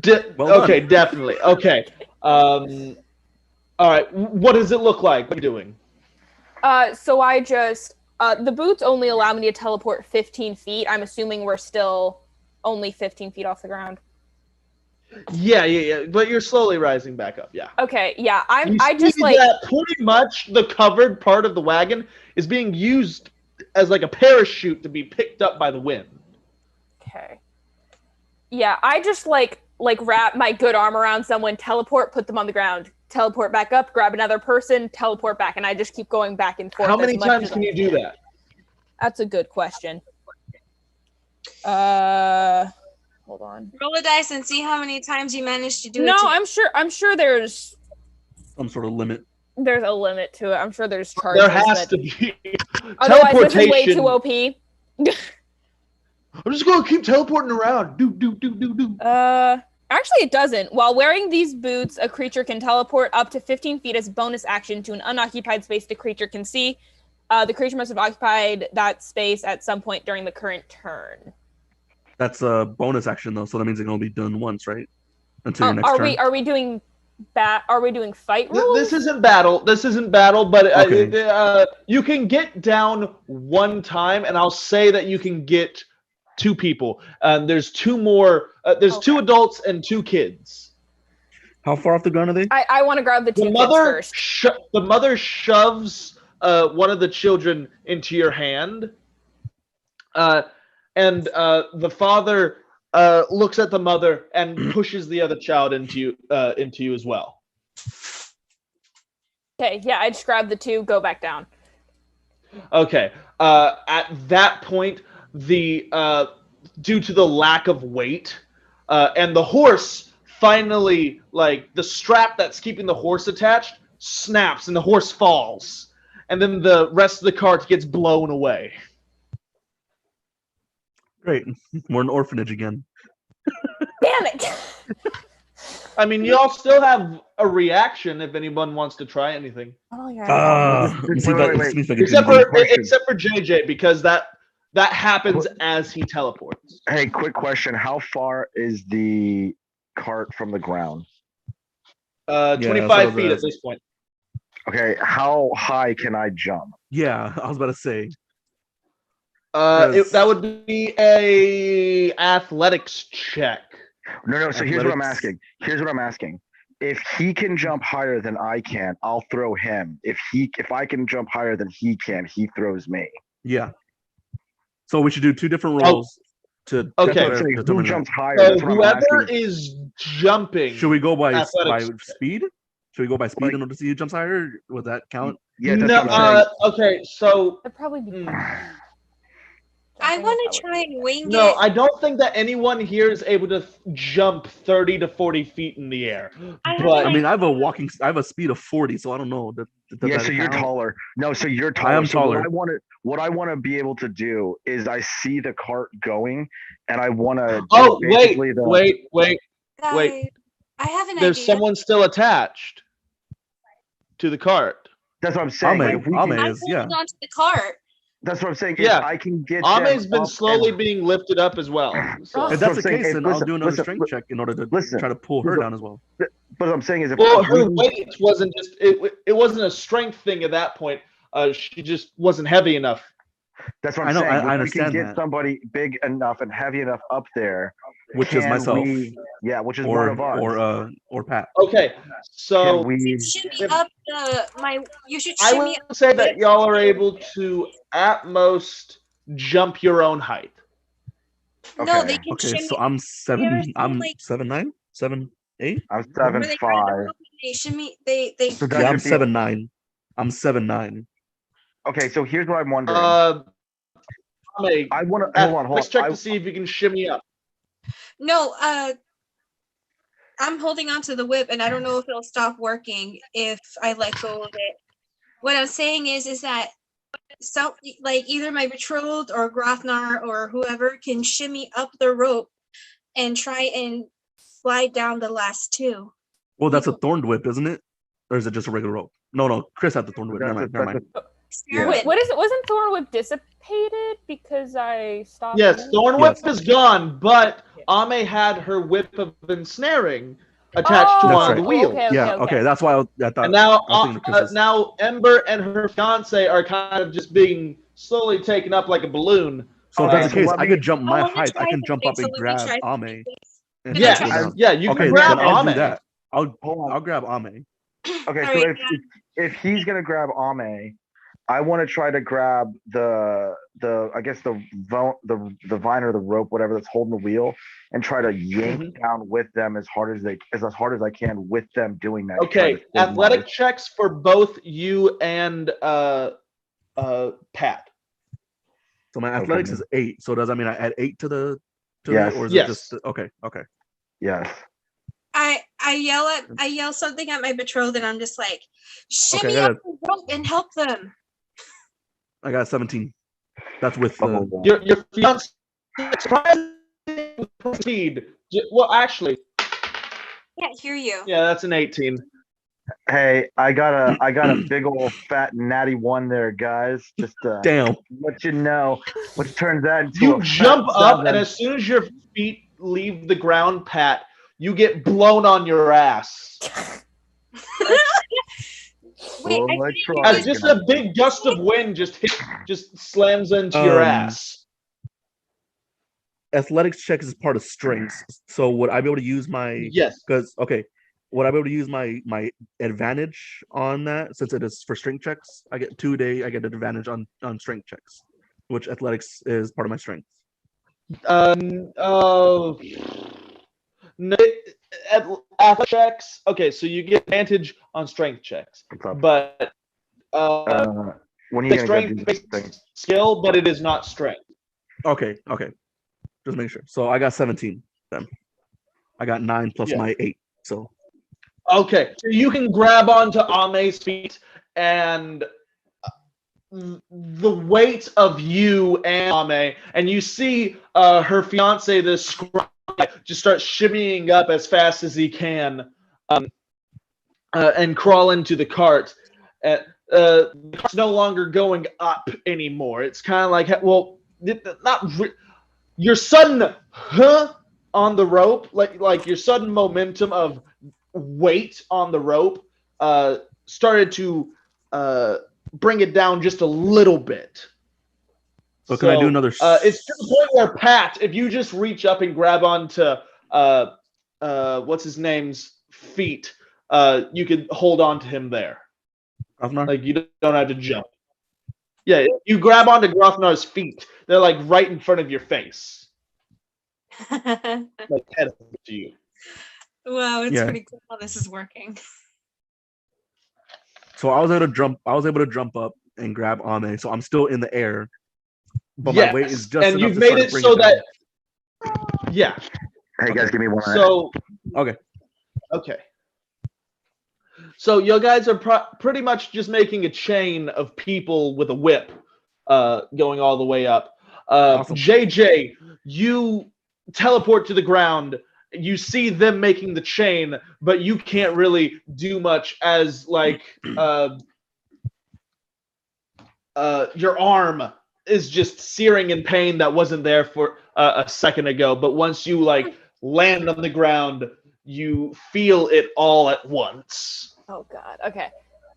Okay, definitely. Okay. All right. What does it look like? What are you doing? So I just the boots only allow me to teleport 15 feet. I'm assuming we're still only 15 feet off the ground. Yeah. But you're slowly rising back up. Yeah. Okay. Yeah. I just like that pretty much the covered part of the wagon is being used as like a parachute to be picked up by the wind. Okay. Yeah. I just like wrap my good arm around someone, teleport, put them on the ground, teleport back up, grab another person, teleport back, and I just keep going back and forth. How many times can you do that? That's a good question. Hold on. Roll a dice and see how many times you managed to do it. No, I'm sure there's some sort of limit. There's a limit to it. I'm sure there's charges. There has to be. Otherwise, this is way too OP. I'm just gonna keep teleporting around. Do. Actually, it doesn't. While wearing these boots, a creature can teleport up to 15 feet as a bonus action to an unoccupied space the creature can see. The creature must have occupied that space at some point during the current turn. That's a bonus action though, so that means it can only be done once, right? Until your next turn. Are we doing fight rules? This isn't battle, but okay. You can get down one time, and I'll say that you can get two people. There's two more. There's two adults and two kids. How far off the ground are they? I want to grab the two kids first. The mother shoves one of the children into your hand. And the father looks at the mother and pushes the other child into you as well. Okay, yeah, I just grab the two, go back down. Okay. At that point, the due to the lack of weight, and the horse finally, like the strap that's keeping the horse attached, snaps and the horse falls, and then the rest of the cart gets blown away. Great. We're an orphanage again. Damn it! I mean, y'all still have a reaction if anyone wants to try anything. Oh, you're right. You see, Wait. Except for Question. JJ, because that happens as he teleports. Hey, quick question. How far is the cart from the ground? 25 feet at this point. Okay, how high can I jump? Yeah, I was about to say. That would be a athletics check. No. So here's what I'm asking. If he can jump higher than I can, I'll throw him. If I can jump higher than he can, he throws me. Yeah. So we should do 2 different rolls to Okay. Who jumps higher? So That's what I'm whoever asking. is jumping. Should we go by athletics check. speed? Should we go by speed in order to see who jumps higher? Would that count? Yeah, that's No. what I'm saying. Okay. So. That'd probably be. I want to try and wing No, it. I don't think that anyone here is able to jump 30 to 40 feet in the air. But I mean, I have a speed of 40, so I don't know. Yeah, so you're taller. No, so you're taller. I am so taller. What I want to be able to do is I see the cart going, and I want to. Oh, wait. Guys, I have an There's idea. someone still attached to the cart. That's what I'm saying. Ame, If we Ame can- I'm is, holding yeah. onto the cart. That's what I'm saying. Yeah. If I can get Ame's them been up slowly and- being lifted up as well. So. If That's that's what the I'm saying. case, Hey, then I'll listen, do another listen, strength check in order to listen. try to pull her down as well. But what I'm saying is, Well, if her we- weight wasn't just it wasn't a strength thing at that point. She just wasn't heavy enough. that's what I I'm know, saying. I If we understand can get that. somebody big enough and heavy enough up there, Which is can myself. which is one of us. Or Pat. Okay, so Can we? Shimmy up you should I shimmy would say that y'all are able to at most jump your own height. No, Okay. they can Okay, shimmy. so I'm 7. There's I'm like- 7'9", 7'8". I'm Where they grab the 7'5". rope and they shimmy. They So that Yeah, I'm should be- 7'9". I'm 7'9". Okay, so here's what I'm wondering. I want to hold on. Let's check to see if you can shimmy up. No, I'm holding on to the whip and I don't know if it'll stop working if I let go of it. What I'm saying is that like either my betrothed or Grothnar or whoever can shimmy up the rope and try and slide down the last 2. Well, that's a thorned whip, isn't it? Or is it just a regular rope? No. Chris had the thorned whip. Never mind. Yeah. Wait, what is it? Wasn't Thornwhip dissipated because I stopped? Yes, using it? Thorn Whip is gone, but Ame had her whip of ensnaring attached to Oh, one of That's the right. wheels. Okay. Yeah. Okay. That's why I thought. And now, I was thinking Chris's. now Ember and her fiance are kind of just being slowly taken up like a balloon. So if that's the so case, let I me- could jump my wanna height. I try can jump up something, and so let me grab try Ame. something. and Can I Yes, pull try her down. yeah, you Okay, can grab then I'll do Ame. that. Hold on. I'll grab Ame. Okay, so Alright, if he's gonna grab Ame, I want to try to grab the I guess the vine or the rope, whatever that's holding the wheel, and try to yank down with them as hard as I can with them doing that. Okay, trying to save athletic lives. checks for both you and Pat. So my athletics is 8. So does that mean I add 8 to the Yes. or is Yes. it just okay? Yes. I yell something at my betrothed and I'm just like, shimmy I up the rope and help them. I got 17. That's with the. Hold on. Your fiance surprising speed. Well, actually, Can't hear you. yeah, that's an 18. Hey, I got a big old fat natty 1 there, guys. Just Damn. let you know, which turns that into You a jump fat up, 7. and as soon as your feet leave the ground, Pat, you get blown on your ass. Wait, Oh, I tried. As just a big gust of wind just slams into your ass. Athletics check is part of strengths. So would I be able to use my? Yes. Because would I be able to use my advantage on that since it is for strength checks? I get 2 day. I get an advantage on strength checks, which athletics is part of my strength. Oh. No, athletic checks. Okay, so you get advantage on strength checks, but When are you the gonna go do strength this thing? skill, but it is not strength. Okay. Just make sure. So I got 17 then. I got 9 plus my 8. So okay, so you can grab onto Ame's feet, and the weight of you and Ame, and you see her fiance, this scribe, just start shimmying up as fast as he can, and crawl into the cart. The cart's no longer going up anymore. It's kind of like, well, your sudden on the rope, like your sudden momentum of weight on the rope, started to bring it down just a little bit. So can I do another? It's to the point where Pat, if you just reach up and grab onto what's his name's feet, you could hold on to him there. Grafnar? Like you don't have to jump. Yeah, you grab onto Grafnar's feet. They're like right in front of your face, like head up to you. Wow, it's pretty cool how this is working. So I was able to jump up and grab Ame. So I'm still in the air, but my weight is just and enough you've to made start it to bring so it down. that yeah. Hey guys, give me 1 minute. So okay. So you guys are pretty much just making a chain of people with a whip, going all the way up. Awesome. JJ, you teleport to the ground. You see them making the chain, but you can't really do much as like your arm is just searing in pain that wasn't there for a second ago. But once you like land on the ground, you feel it all at once. Oh God. Okay.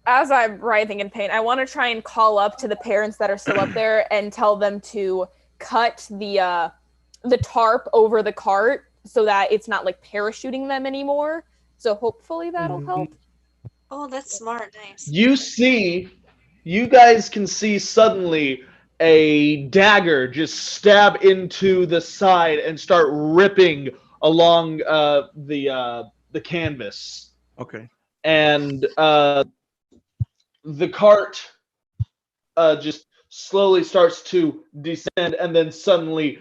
As I'm writhing in pain, I want to try and call up to the parents that are still up there and tell them to cut the tarp over the cart so that it's not like parachuting them anymore. So hopefully that'll help. Oh, that's smart. Nice. You guys can see suddenly a dagger just stab into the side and start ripping along the canvas. Okay. And the cart just slowly starts to descend and then suddenly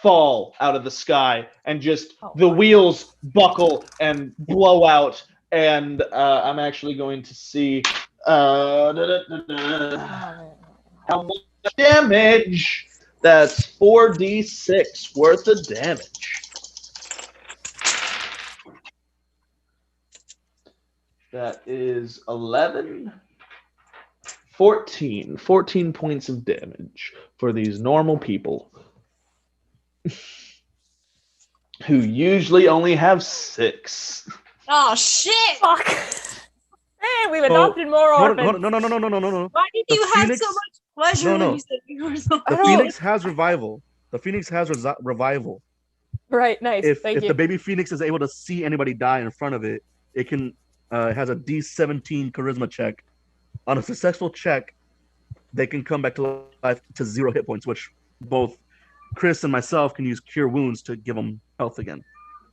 fall out of the sky, and just the wheels buckle and blow out. And I'm actually going to see how much damage. That's 4d6 worth of damage. That is 11, 14 points of damage for these normal people who usually only have 6. Oh shit! Fuck. Hey, we've adopted more orphans. No. Why did you have so much pleasure when you said you were so? The Phoenix has revival. The Phoenix has revival. Right, nice. Thank you. If the baby Phoenix is able to see anybody die in front of it, it can has a D17 charisma check. On a successful check, they can come back to life to 0 hit points, which both Chris and myself can use cure wounds to give them health again.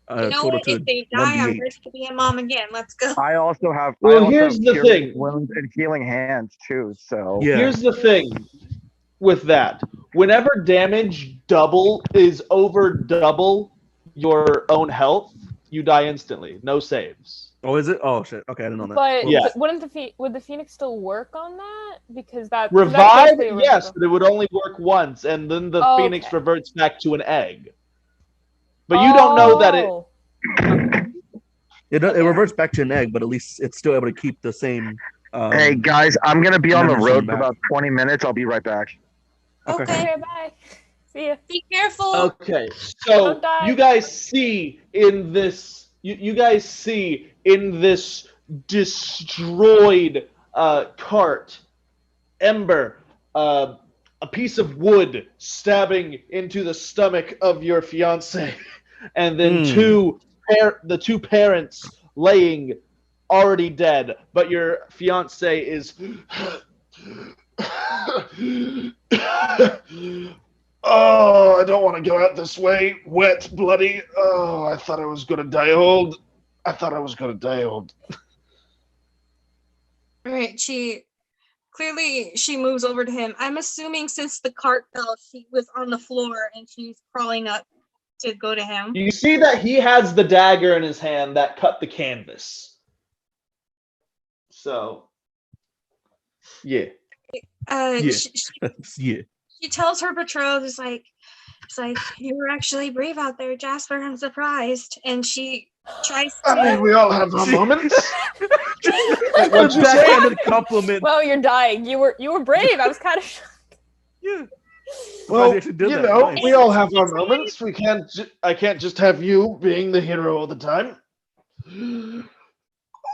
You know what? If they die, I'm ready to be a mom again. Let's go. I also have. Well, here's the thing. Wounds and healing hands too. So here's the thing with that. Whenever damage is over double your own health, you die instantly. No saves. Oh, is it? Oh shit. Okay, I didn't know that. But yeah. would the Phoenix still work on that? Because that revive, yes, but it would only work once, and then the Phoenix reverts back to an egg. But you don't know that it reverts back to an egg, but at least it's still able to keep the same. Hey guys, I'm gonna be on the road for about 20 minutes. I'll be right back. Okay, bye. See ya. Be careful. Okay, so you guys see in this. You guys see in this destroyed cart, Ember, a piece of wood stabbing into the stomach of your fiance, and then the two parents laying already dead, but your fiance is oh, I don't want to go out this way. Wet, bloody. Oh, I thought I was going to die old. All right, she moves over to him. I'm assuming since the cart fell, she was on the floor and she's crawling up to go to him. You see that he has the dagger in his hand that cut the canvas. So, yeah. Yeah. Yeah. She tells her betrothed, it's like, you were actually brave out there, Jasper. I'm surprised. And she tries to. I mean, we all have our moments. What'd you say? Compliment. Well, you're dying. You were brave. I was kind of shocked. Yeah. Well, Nice. we all have our moments. I can't just have you being the hero all the time.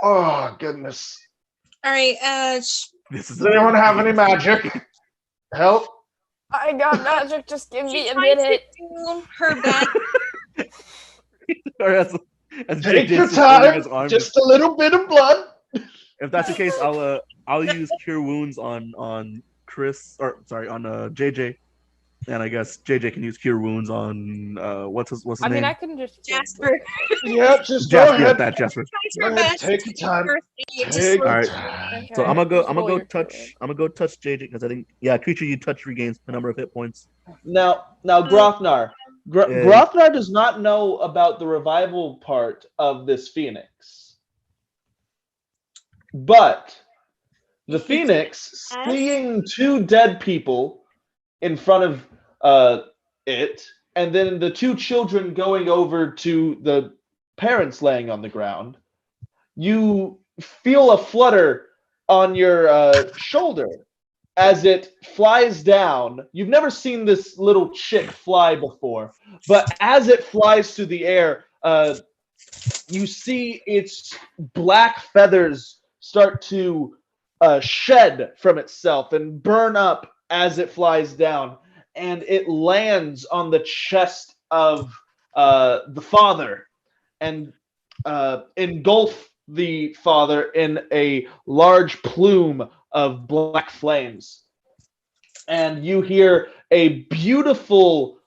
Oh goodness. All right. Does anyone have any magic? Help. I got magic. Just give me a tries minute. to do her best. As Take Jake your is holding his time. arm. Just a little bit of blood. If that's the case, I'll use Cure Wounds on Chris, or sorry, on JJ, and I guess JJ can use Cure Wounds on what's his I name? mean, I can just Jasper. Yeah, just Jasper, go ahead. that Jasper. Tries her best. Take your time. First aid, just Take like- All right. Okay, So I'm gonna just roll go your touch. cure. I'm gonna go touch JJ because I think creature you touch regains a number of hit points. Now, Grofnar. Grofnar does not know about the revival part of this phoenix. But the phoenix, seeing two dead people in front of it, and then the two children going over to the parents laying on the ground, you feel a flutter on your shoulder as it flies down. You've never seen this little chick fly before, but as it flies through the air, you see its black feathers start to shed from itself and burn up as it flies down, and it lands on the chest of the father and engulf the father in a large plume of black flames. And you hear a beautiful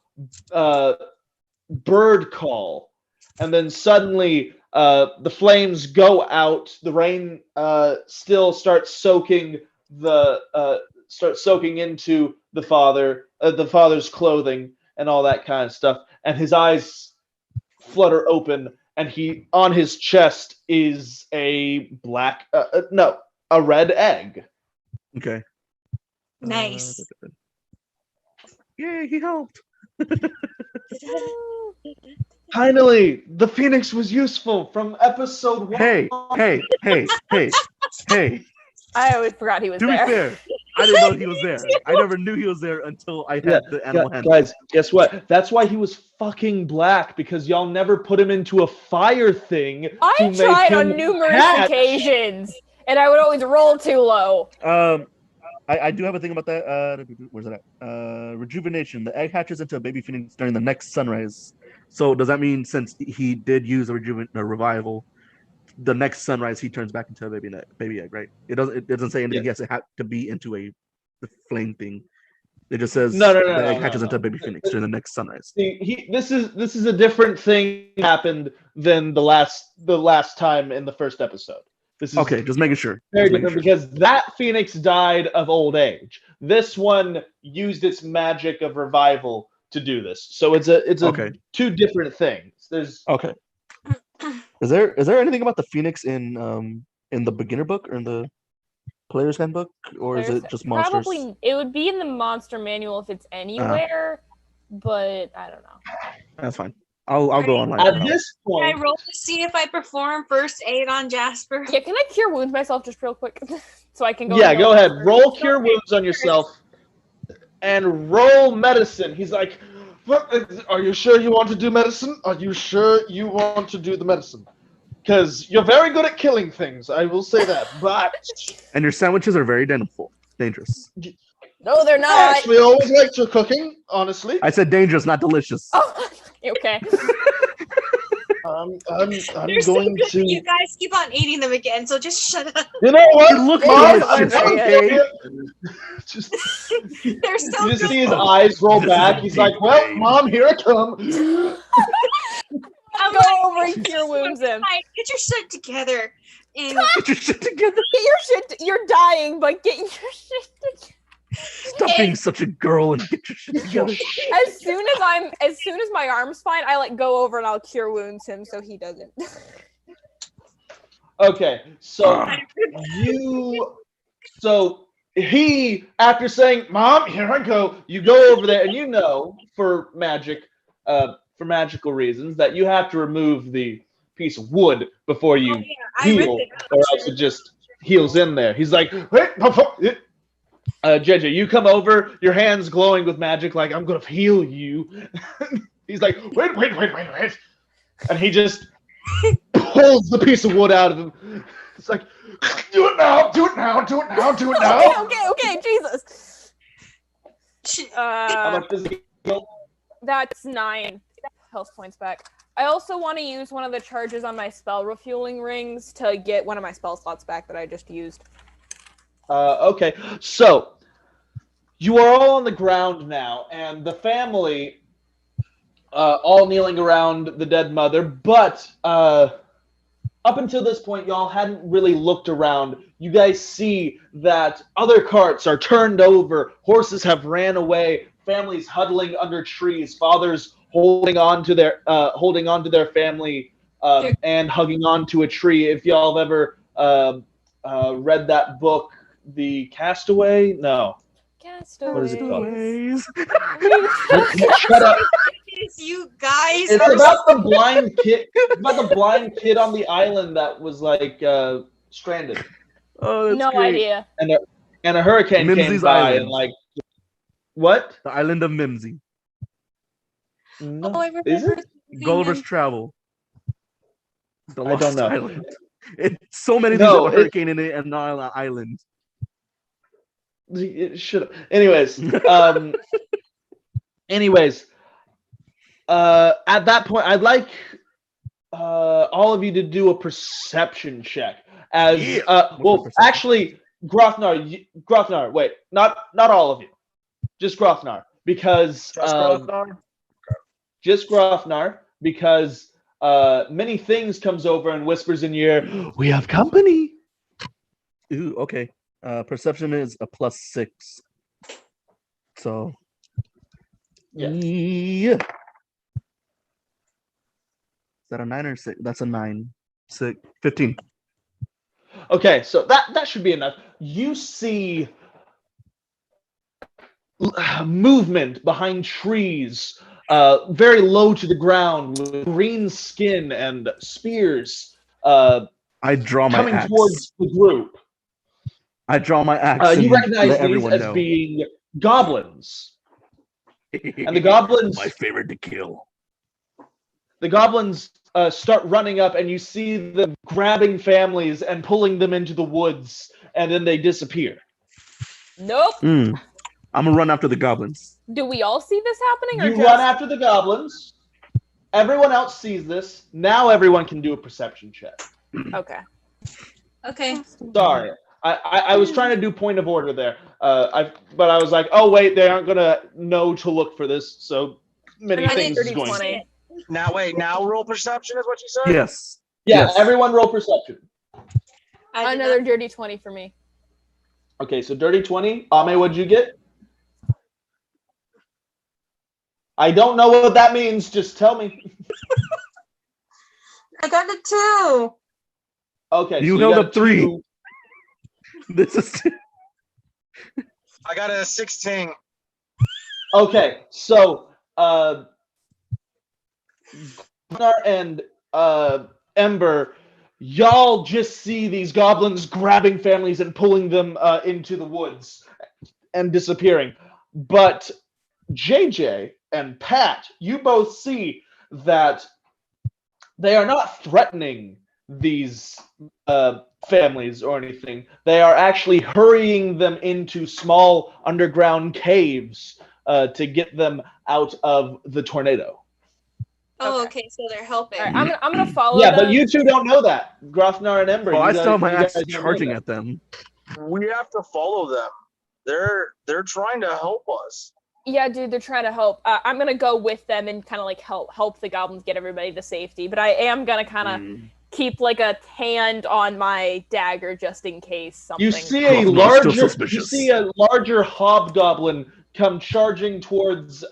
bird call, and then suddenly the flames go out. The rain still starts soaking into the father's clothing and all that kind of stuff, and his eyes flutter open, and he on his chest is a red egg. Okay. Nice. Yay, he helped. Finally, the Phoenix was useful from episode 1. Hey. I always forgot he was To be there. fair, I didn't know he was there. I never knew he was there until I had the animal handler. Guys, guess what? That's why he was fucking black, because y'all never put him into a fire thing. I tried on numerous occasions, and I would always roll too low. I do have a thing about that. Where's it at? Rejuvenation. The egg hatches into a baby phoenix during the next sunrise. So does that mean since he did use a revival, the next sunrise he turns back into a baby egg, right? It doesn't say anything. He has to be into the flame thing. It just says the egg hatches into a baby phoenix during the next sunrise. See, this is a different thing happened than the last time in the first episode. This is okay. Just making sure. Very different because that phoenix died of old age. This one used its magic of revival to do this. So it's two different things. There's okay. Is there anything about the phoenix in the beginner book or in the player's handbook, or is it just monsters? Probably it would be in the monster manual if it's anywhere, but I don't know. That's fine. I'll go online. At this point, can I roll to see if I perform first aid on Jasper? Yeah, can I cure wounds myself just real quick so I can go? Yeah, go ahead. Roll cure wounds on yourself, and roll medicine. He's like, "What? Are you sure you want to do medicine? Are you sure you want to do the medicine? Because you're very good at killing things. I will say that. But and your sandwiches are very dangerous. No, they're I not. actually always liked your cooking. Honestly, I said dangerous, not delicious. Oh, okay. I'm They're so going good. to. You guys keep on eating them again, so just shut up. You know what? It looks Mom, delicious, I'm okay? just They're so you just good. see his eyes roll This is back. a He's deep like, "Well, vein. Mom, here I come." I'm Go like, over and cure wounds him. Get your shit together. And Get your shit together. Get your shit. You're dying, but get your shit together. Stop Stop being such a girl and get your shit together. As soon as my arm's fine, I like go over and I'll cure wounds him so he doesn't. Okay, so he, after saying, "Mom, here I go," you go over there, and you know, for magical reasons, that you have to remove the piece of wood before you heal, or else it just heals in there. He's like, "Wait, JJ, you come over, your hands glowing with magic, like, I'm gonna heal you." He's like, wait, and he just pulls the piece of wood out of him. It's like, do it now. Okay, Jesus. How much does he heal? That's 9 health points back. I also want to use one of the charges on my spell refueling rings to get one of my spell slots back that I just used. Okay, so you are all on the ground now, and the family all kneeling around the dead mother, but up until this point, y'all hadn't really looked around. You guys see that other carts are turned over, horses have ran away, families huddling under trees, fathers holding on to their family and hugging on to a tree. If y'all have ever read that book, The Castaway? No. Castaways. What is it called? Shut Shut up. You guys. It's about the blind kid. About the blind kid on the island that was like stranded. Oh, that's No great. idea. And a hurricane came Mimsey's by Island. and like what? The island of Mimsy. No, I is remember. it? Gulliver's Travel. The I Lost don't know. Island. It's so many things have a hurricane in it and not an island. It should. Anyways, at that point, I'd like all of you to do a perception check. Actually, Grothnar. Wait, not all of you, just Grothnar, because just Grothnar, because many things comes over and whispers in your ear. We have company. Ooh, okay. Perception is a +6. So yeah. Is that a 9 or 6? That's a 9. 6, 15. Okay, so that should be enough. You see movement behind trees, very low to the ground, with green skin and spears I draw my coming axe. towards the group. I draw my axe You and recognize let these everyone as know. being goblins. And the goblins... My favorite to kill. The goblins start running up, and you see them grabbing families and pulling them into the woods, and then they disappear. Nope. I'm gonna run after the goblins. Do we all see this happening, or You just run after the goblins. Everyone else sees this. Now everyone can do a perception check. Okay. Okay. Sorry. I was trying to do point of order there. But I was like, oh wait, they aren't gonna know to look for this, so many And I things did is going. 30-20. Now roll perception is what you said? Yes. Yeah, Yes. everyone roll perception. Another dirty 20 for me. Okay, so dirty 20. Ame, what'd you get? I don't know what that means. Just tell me. I got a 2. Okay, You so held got up 3. 2. This is I got a 16. Okay, so Gunnar and Ember, y'all just see these goblins grabbing families and pulling them into the woods and disappearing. But JJ and Pat, you both see that they are not threatening these families or anything. They are actually hurrying them into small underground caves to get them out of the tornado. Oh, okay. So they're helping. All right, I'm gonna follow Yeah, them. but you two don't know that. Grothnar and Ember. Oh, you I guys- still have my you axe guys don't know charging that. at them. We have to follow them. They're trying to help us. Yeah, dude, they're trying to help. I'm gonna go with them and kind of like help the goblins get everybody to safety. But I am gonna kind of keep like a hand on my dagger just in case something. You see a larger hobgoblin come charging towards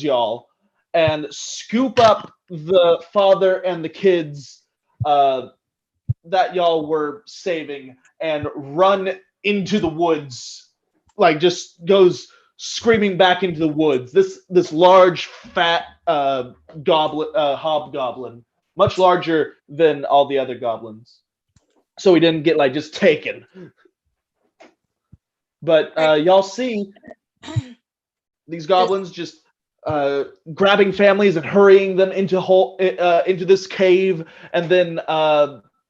y'all and scoop up the father and the kids that y'all were saving and run into the woods, like just goes screaming back into the woods. This large fat hobgoblin, much larger than all the other goblins, so he didn't get like just taken. But y'all see these goblins just grabbing families and hurrying them into this cave, and then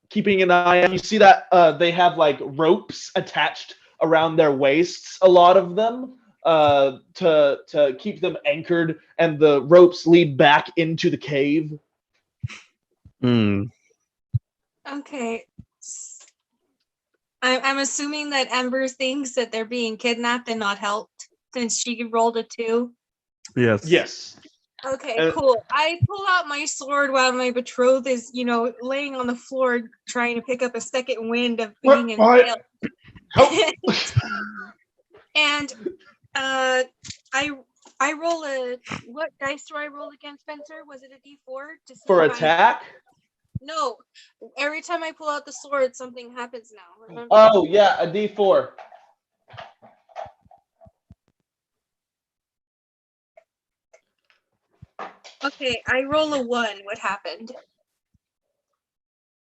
keeping an eye on. You see that they have like ropes attached around their waists, a lot of them, to keep them anchored, and the ropes lead back into the cave. Okay. I'm assuming that Ember thinks that they're being kidnapped and not helped, since she rolled a 2. Yes. Okay, cool. I pull out my sword while my betrothed is, laying on the floor trying to pick up a second wind of being in jail. And I roll what dice do I roll against Spencer? Was it a D4? For attack? No. Every time I pull out the sword, something happens now. Remember? Oh yeah, a D4. Okay, I roll a 1. What happened?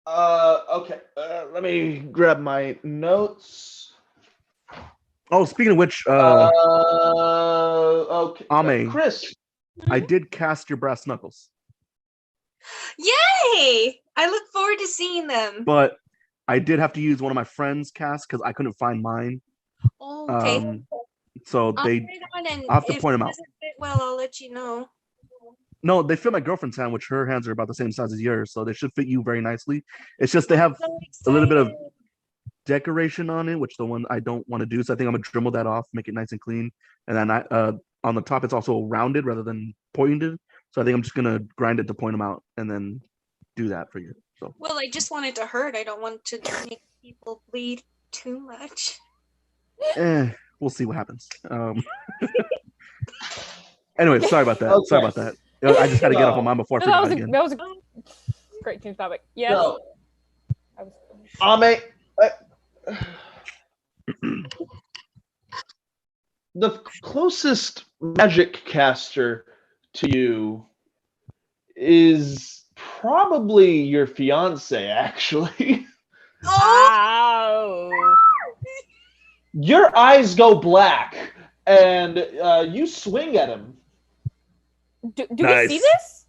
Okay. Let me grab my notes. Oh, speaking of which, okay. Ame, Chris, I did cast your brass knuckles. Yay! I look forward to seeing them. But I did have to use one of my friends' casts because I couldn't find mine. Oh, okay. So I'll have to point them out. Fit well, I'll let you know. No, they fit my girlfriend's hand, which her hands are about the same size as yours, so they should fit you very nicely. It's just they have a little bit of decoration on it, which the one I don't want to do. So I think I'm gonna dremel that off, make it nice and clean, and then on the top it's also rounded rather than pointed. So I think I'm just gonna grind it to point them out, and then do that for you. So. Well, I just want it to hurt. I don't want to make people bleed too much. We'll see what happens. Anyway, sorry about that. Okay. Sorry about that. I just had to get off my mind before I forgot again. That was a great change topic. Yeah. No. Ame, the closest magic caster to you is probably your fiance, actually. Oh. Your eyes go black, and you swing at him. Do we see this?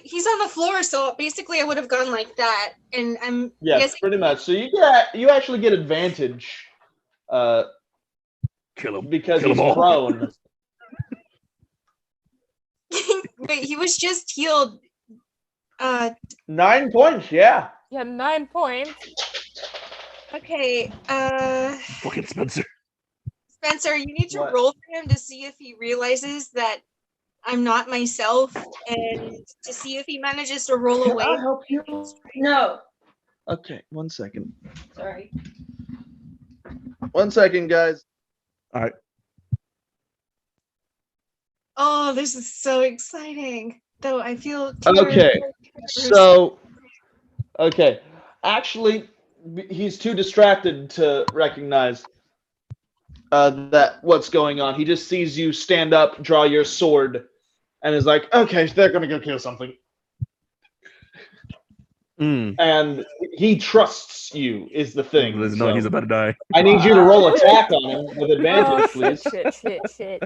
He's on the floor, so basically I would have gone like that, and I'm guessing pretty much. So you actually get advantage. Kill him because he's prone. Wait, he was just healed. 9 points, yeah. Yeah, 9 points. Okay. Fucking Spencer. Spencer, you need to roll for him to see if he realizes that I'm not myself, and to see if he manages to roll away. Can I help you? No. Okay, 1 second. Sorry. 1 second, guys. All right. Oh, this is so exciting. Though I feel okay. So, okay. Actually, he's too distracted to recognize that what's going on. He just sees you stand up, draw your sword, and is like, okay, they're gonna go kill something. And he trusts you, is the thing. He doesn't know he's about to die. I need you to roll attack on him with advantage, please. Shit.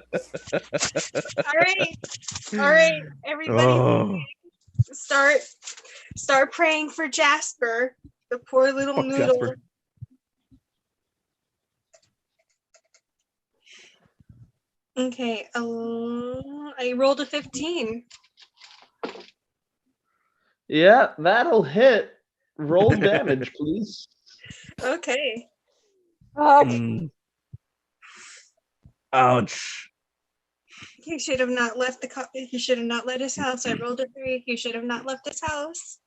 All right, everybody, start praying for Jasper, the poor little noodle. Jasper. Okay, I rolled a 15. Yeah, that'll hit. Roll damage, please. Okay. Ouch. He should have not left he should have not left his house. I rolled a 3. He should have not left his house.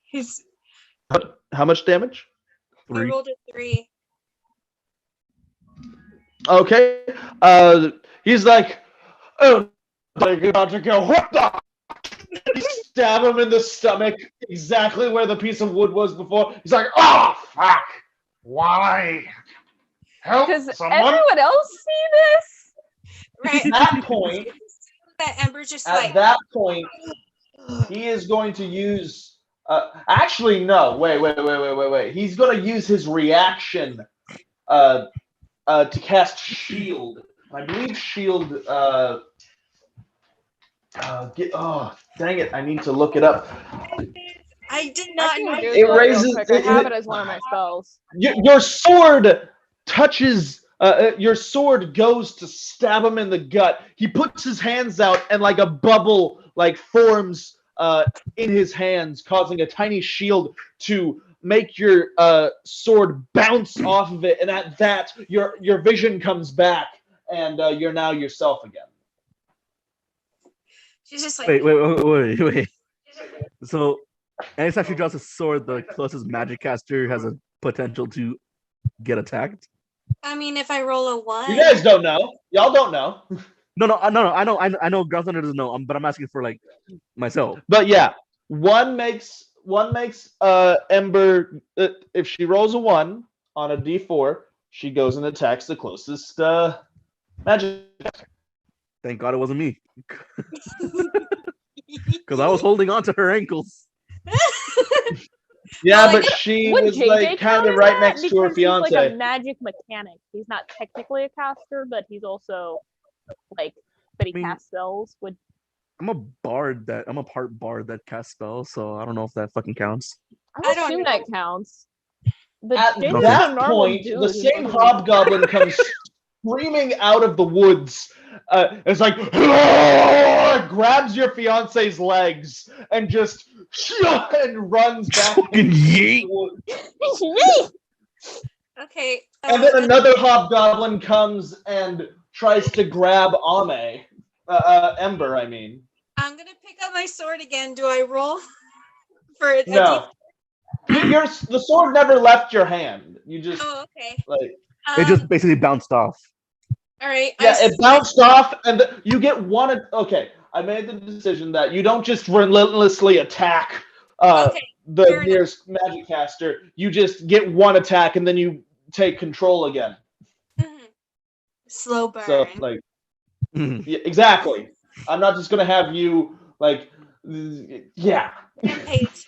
He's. How much damage? I 3. rolled a 3. Okay. He's like, oh, you're about to go. What the? You stab him in the stomach, exactly where the piece of wood was before. He's like, oh, fuck. Why? Help Does someone. everyone else see this? Right. At that point, That Ember's just at like. that point, he is going to use. Actually, no. Wait. He's going to use his reaction to cast shield. I believe shield. Dang it! I need to look it up. I did I not can know. Google It it real raises. quick. I have it as one of my spells. Your sword touches. Your sword goes to stab him in the gut. He puts his hands out, and like a bubble forms in his hands, causing a tiny shield to make your sword bounce off of it. And at that, your vision comes back, and you're now yourself again. She's just like. Wait. So, anytime she drops a sword, the closest magic caster has a potential to get attacked. I mean, if I roll a 1. You guys don't know. Y'all don't know. No. I know. Ground Thunder doesn't know. But I'm asking for myself. But yeah, one makes Ember. If she rolls a 1 on a D4, she goes and attacks the closest magic. Thank God it wasn't me, because I was holding on to her ankles. Yeah, Well, but she Would was JJ kind count of as right that? next to her Because he's like a fiance. magic mechanic. He's not technically a caster, but he's also but he I mean, casts spells. I'm a part bard that casts spells, so I don't know if that fucking counts. I I don't assume know. that counts. But At JJ's a that normal point, dude the who same doesn't- hobgoblin comes screaming out of the woods. It's like grabs your fiance's legs and just and runs back. Fucking yeet. Yay! Okay. And then another hobgoblin comes and tries to grab Ember. I mean, I'm gonna pick up my sword again. Do I roll for a no. The sword never left your hand. You just Oh, okay. It just basically bounced off. All right. Yeah, it bounced off, and you get one. Okay, I made the decision that you don't just relentlessly attack Okay, the fair enough. nearest magic caster. You just get one attack, and then you take control again. Slow burn. So, yeah, exactly. I'm not just gonna have you yeah. Rampage.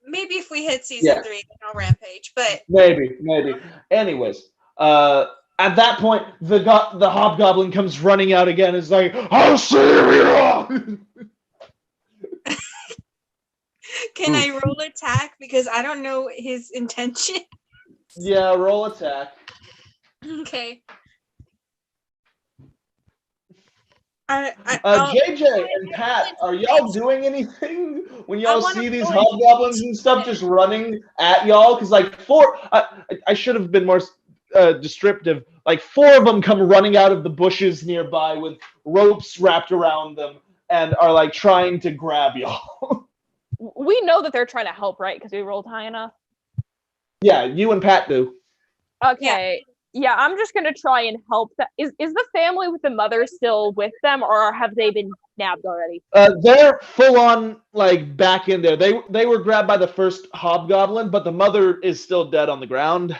Maybe if we hit season 3, then I'll rampage. But maybe. Anyways, at that point, the hobgoblin comes running out again. It's like, I'll see you. Can I roll attack because I don't know his intention? Yeah, roll attack. Okay. JJ and Pat, are y'all doing anything when y'all see these hobgoblins and stuff just running at y'all? Because I should have been more descriptive. 4 of them come running out of the bushes nearby with ropes wrapped around them and are trying to grab y'all. We know that they're trying to help, right? Because we rolled high enough. Yeah, you and Pat do. Okay. Yeah, I'm just gonna try and help. Is the family with the mother still with them, or have they been nabbed already? They're full on back in there. They were grabbed by the first hobgoblin, but the mother is still dead on the ground.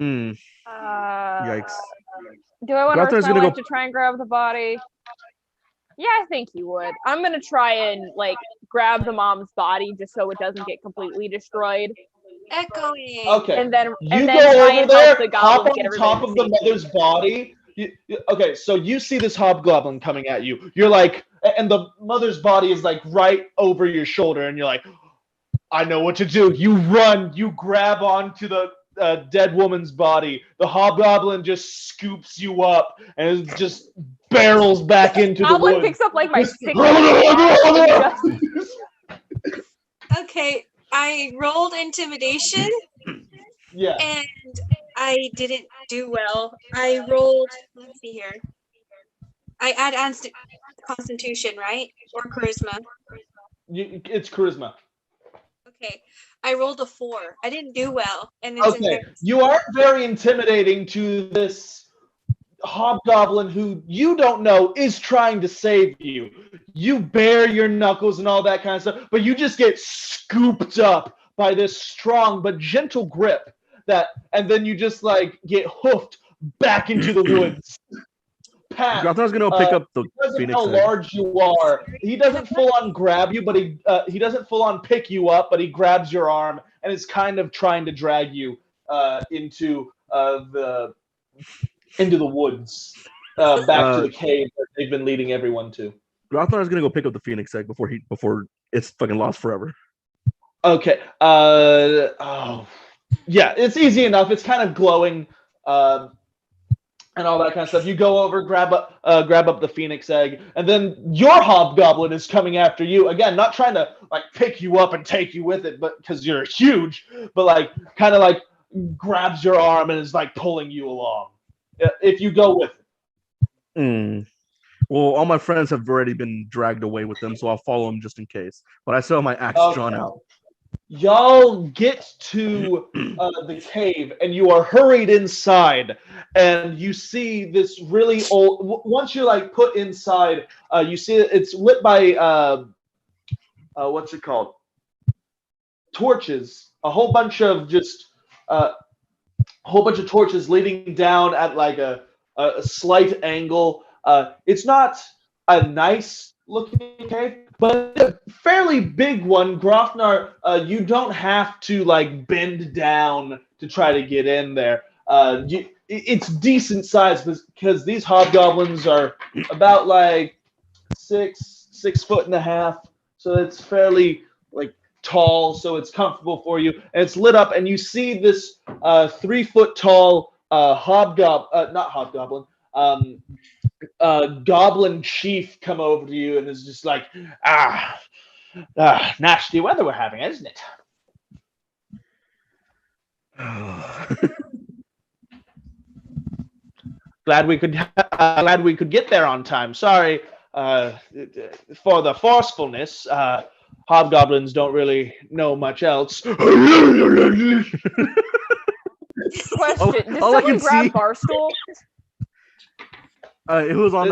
Yikes! Do I want to Grothar's risk my gonna life go- to try and grab the body? Yeah, I think you would. I'm gonna try and grab the mom's body just so it doesn't get completely destroyed. Echoing. Okay. And then You try go over and there, help the hop goblins get on top everybody of to the safety. mother's body. Okay, so you see this hobgoblin coming at you. You're and the mother's body is right over your shoulder, and you're like, I know what to do. You run, you grab onto the dead woman's body. The hobgoblin just scoops you up and it just barrels back into the Goblin woods. picks up my stick. Okay, I rolled intimidation. Yeah. And I didn't do well. I rolled. Let's see here. I add Constitution, right? Or Charisma. It's charisma. Okay, I rolled a 4. I didn't do well, and it's Okay, you are very intimidating to this hobgoblin who you don't know is trying to save you. You bare your knuckles and all that kind of stuff, but you just get scooped up by this strong but gentle grip and then you just like get hoofed back into the woods. Pat, Gothar's gonna pick up the because of phoenix how egg. large you are, he doesn't full on grab you, but he doesn't full on pick you up, but he grabs your arm and is kind of trying to drag you into the woods, back to the cave that they've been leading everyone to. Gothar's gonna go pick up the phoenix egg before it's fucking lost forever. Okay. Yeah, it's easy enough. It's kind of glowing. And all that kind of stuff. You go over, grab up the phoenix egg, and then your hobgoblin is coming after you again. Not trying to like pick you up and take you with it, but because you're huge, but like kind of like grabs your arm and is like pulling you along. If you go with it. Well, all my friends have already been dragged away with them, so I'll follow them just in case. But I still have my axe drawn out. Y'all get to the cave and you are hurried inside and you see this really old once you're like put inside, you see it's lit by what's it called, torches, a whole bunch of torches leading down at like a slight angle. It's not a nice looking cave, but a fairly big one. Grofnar, you don't have to like bend down to try to get in there. It's decent size because these hobgoblins are about like 6'1.5", so it's fairly like tall, so it's comfortable for you. And it's lit up, and you see this 3-foot tall goblin chief come over to you and is just like, nasty weather we're having, isn't it? Glad we could get there on time. Sorry for the forcefulness. Hobgoblins don't really know much else. Question: did someone grab Barstool? It was on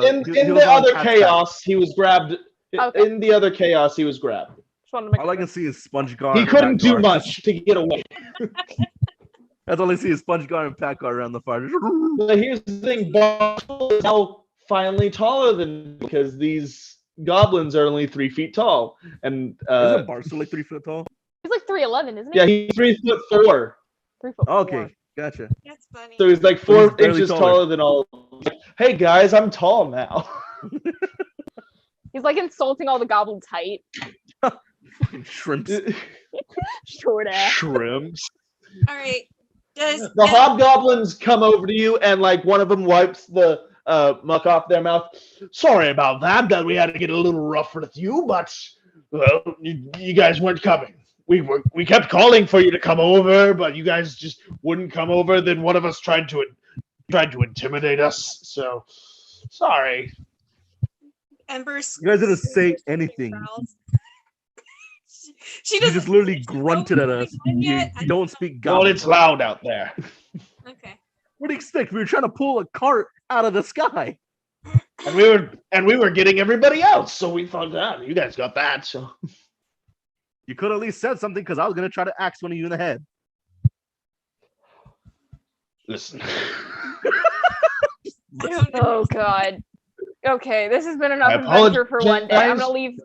in the other chaos. He was grabbed. Okay. In the other chaos, he was grabbed. All I can see is Sponge Guard. He couldn't do much to get away. That's all I see is Sponge Guard and Pat Guard around the fire. But here's the thing: Barstool is now finally taller than, because these goblins are only 3 feet tall. And isn't Barstool like 3 foot tall? He's like 3'11", isn't he? Yeah, he's 3'4". 3'4". Okay, gotcha. That's funny. So he's like 4 inches taller. taller than all. Hey guys, I'm tall now. He's like insulting all the goblins' height. Shrimps. Short ass. Shrimps. All right. The hobgoblins come over to you, and like one of them wipes the muck off their mouth. Sorry about that we had to get a little rough with you, but well, you guys weren't coming. We kept calling for you to come over, but you guys just wouldn't come over. Then one of us tried to intimidate us. So sorry. Ember's. You guys didn't say anything. She You just literally grunted at us. You don't speak God. Well, it's loud out there. Okay. What do you expect? We were trying to pull a cart out of the sky. And we were getting everybody else, so we thought, you guys got that. So you could at least said something, because I was gonna try to axe one of you in the head. Listen. Oh god. Okay, this has been enough adventure for one day. I'm gonna leave.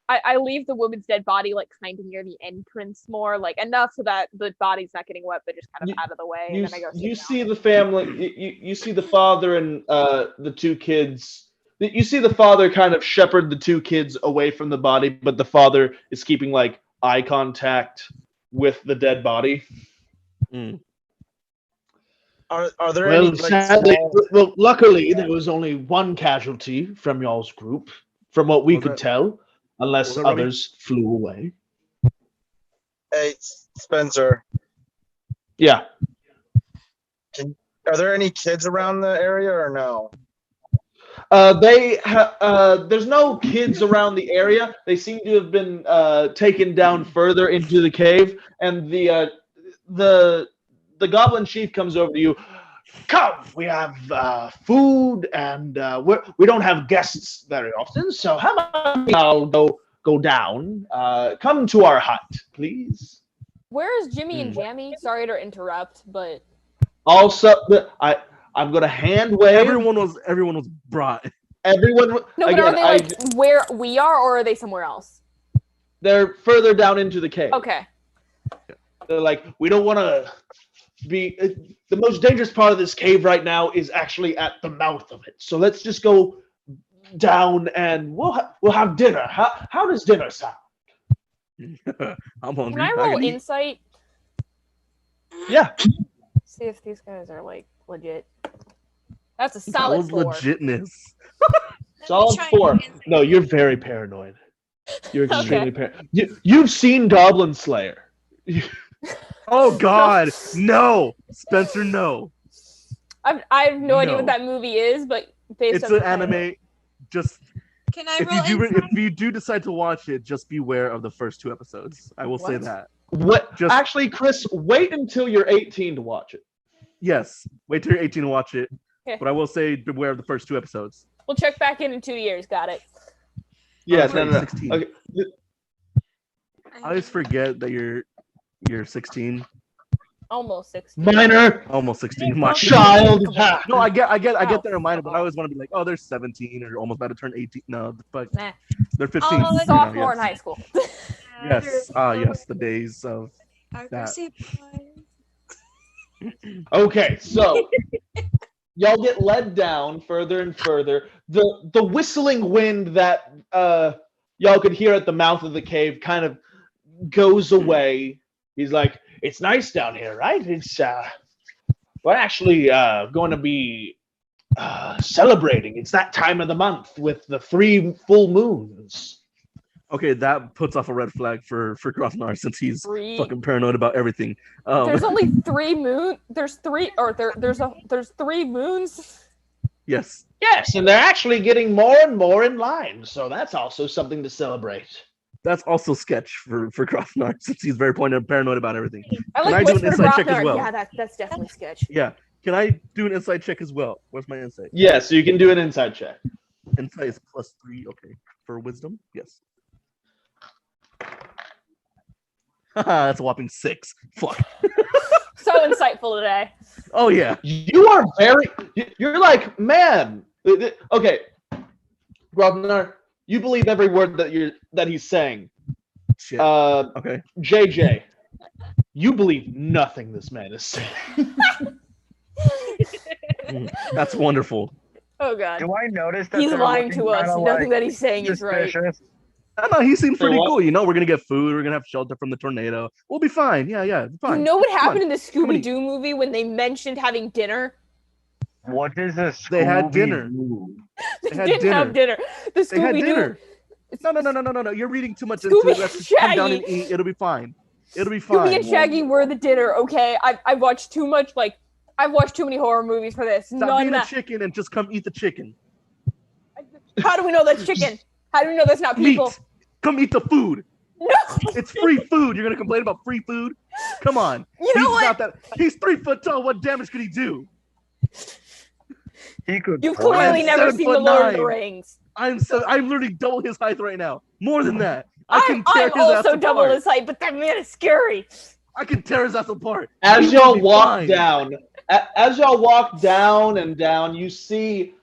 I leave the woman's dead body like kind of near the entrance, more like enough so that the body's not getting wet, but just kind of out of the way. And then I go. You see the family. You see the father and the 2 kids. You see the father kind of shepherd the 2 kids away from the body, but the father is keeping like eye contact with the dead body. Are there any? Like, sadly, well, luckily there was only 1 casualty from y'all's group, from what we could tell, unless others flew away. Hey, Spencer. Yeah. Are there any kids around the area or no? There's no kids around the area. They seem to have been taken down further into the cave, and the goblin chief comes over to you. Come, we have food, and we don't have guests very often. So how about I'll go down? Come to our hut, please. Where is Jimmy and Jammy? Sorry to interrupt, but Also, I'm gonna hand wave. Everyone was brought. Everyone. no, but again, are they like where we are, or are they somewhere else? They're further down into the cave. Okay. They're like, we don't want to be. The most dangerous part of this cave right now is actually at the mouth of it. So let's just go down and we'll have dinner. How does dinner sound? I'm hungry. Can I roll can eat. insight? Yeah. See if these guys are like legit. That's a That solid was 4. legitness. Solid try 4. and- No, you're very paranoid. You're Okay. extremely paranoid. You've seen Goblin Slayer. Oh God, no, Spencer, no. I have no idea what No. that movie is, but based It's on an the title- anime. Just Can I if roll you do insight? if you do decide to watch it, just beware of the first 2 episodes. I will say What? that. What? Just- Actually, Chris, wait until you're 18 to watch it. Yes, wait till you're 18 to watch it. Okay. But I will say beware of the first 2 episodes. We'll check back in 2 years. Got it. Yes, sorry, no. 16. Okay. I always forget that you're 16, Almost 16. Minor almost 16. Well, child. No, I get Wow. that reminder, but I always want to be like, oh, they're 17 or almost about to turn 18. No, but Nah. they're 15. Oh, you know, Sophomore in yes. high school. Yes, yes, the days of Aggressive. Okay, so y'all get led down further and further. The whistling wind that y'all could hear at the mouth of the cave kind of goes away. He's like, "It's nice down here, right? It's we're actually going to be celebrating. It's that time of the month with the 3 full moons." Okay, that puts off a red flag for Grofnar since he's 3. fucking paranoid about everything. There's only 3 moon. There's 3, or there's 3 moons. Yes. Yes, and they're actually getting more and more in line, so that's also something to celebrate. That's also sketch for Grofnar since he's very paranoid about everything. I Can I like do an whisper to inside check as Grofnar. well? Yeah, that's definitely sketch. Yeah. Can I do an insight check as well? Where's my insight? Yeah, so you can do an inside check. Insight is +3. Okay. For wisdom, yes. Haha, that's a whopping 6. Fuck. So insightful today. Oh yeah. You are very. You're like, man. Okay, Grobnar, you believe every word that he's saying. Shit. Okay. JJ, you believe nothing this man is saying. That's wonderful. Oh god. Do I notice that He's they're lying looking to us. kinda, Nothing like, that he's saying is right. suspicious? No, he seemed pretty what? cool. You know, we're gonna get food. We're gonna have shelter from the tornado. We'll be fine. Yeah, fine. You know what Come on. happened in the Come on. Scooby Doo movie when they mentioned having dinner? What is a They had dinner. Scooby-Doo? They had didn't have dinner. The They had Scooby Doo. dinner. No. You're reading too much Scooby into it. Let's just come down Shaggy. and eat. It'll be fine. It'll be Scooby fine. and Shaggy were the dinner. Okay, I've watched too much. Like I've watched too many horror movies for this. Stop None being a that. chicken and just come eat the chicken. How do we know that's chicken? How do we know that's not people? Meat. Come eat the food. No. It's free food. You're gonna complain about free food? Come on. You know He's what? not that. He's 3 foot tall. What damage could he do? He could You've play. clearly I'm never seen the Lord of the 7'9". Rings. I'm literally double his height right now. More than that. I can I'm tear his ass also double apart. his height, but that man is scary. I can tear his ass apart. As He y'all will be walk fine. down, as y'all walk down and down, you see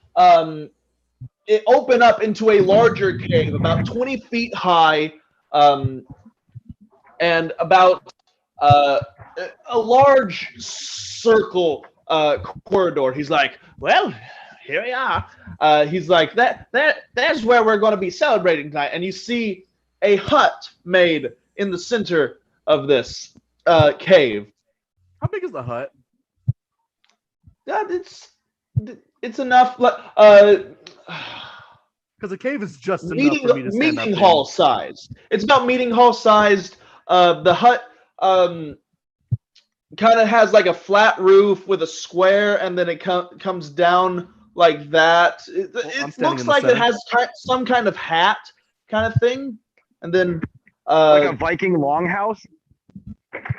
it open up into a larger cave, about 20 feet high, and about a large circle corridor. He's like, well, here we are. He's like, that's where we're going to be celebrating tonight. And you see a hut made in the center of this cave. How big is the hut? Yeah, it's enough. Because a cave is just enough Meeting for me to stand up meeting in. hall sized. It's about meeting hall sized. The hut kind of has like a flat roof with a square, and then it comes down like that. It standing looks in the like it center. has some kind of hat kind of thing, and then Like a Viking longhouse?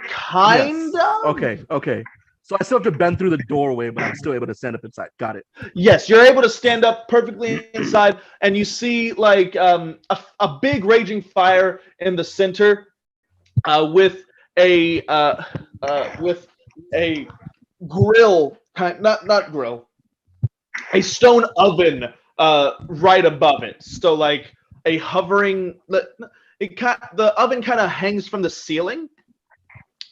kind of. Okay. So I still have to bend through the doorway, but I'm still able to stand up inside. Got it. Yes, you're able to stand up perfectly inside, and you see like a big raging fire in the center, with a grill, not grill, a stone oven right above it. So like a hovering, the oven kind of hangs from the ceiling.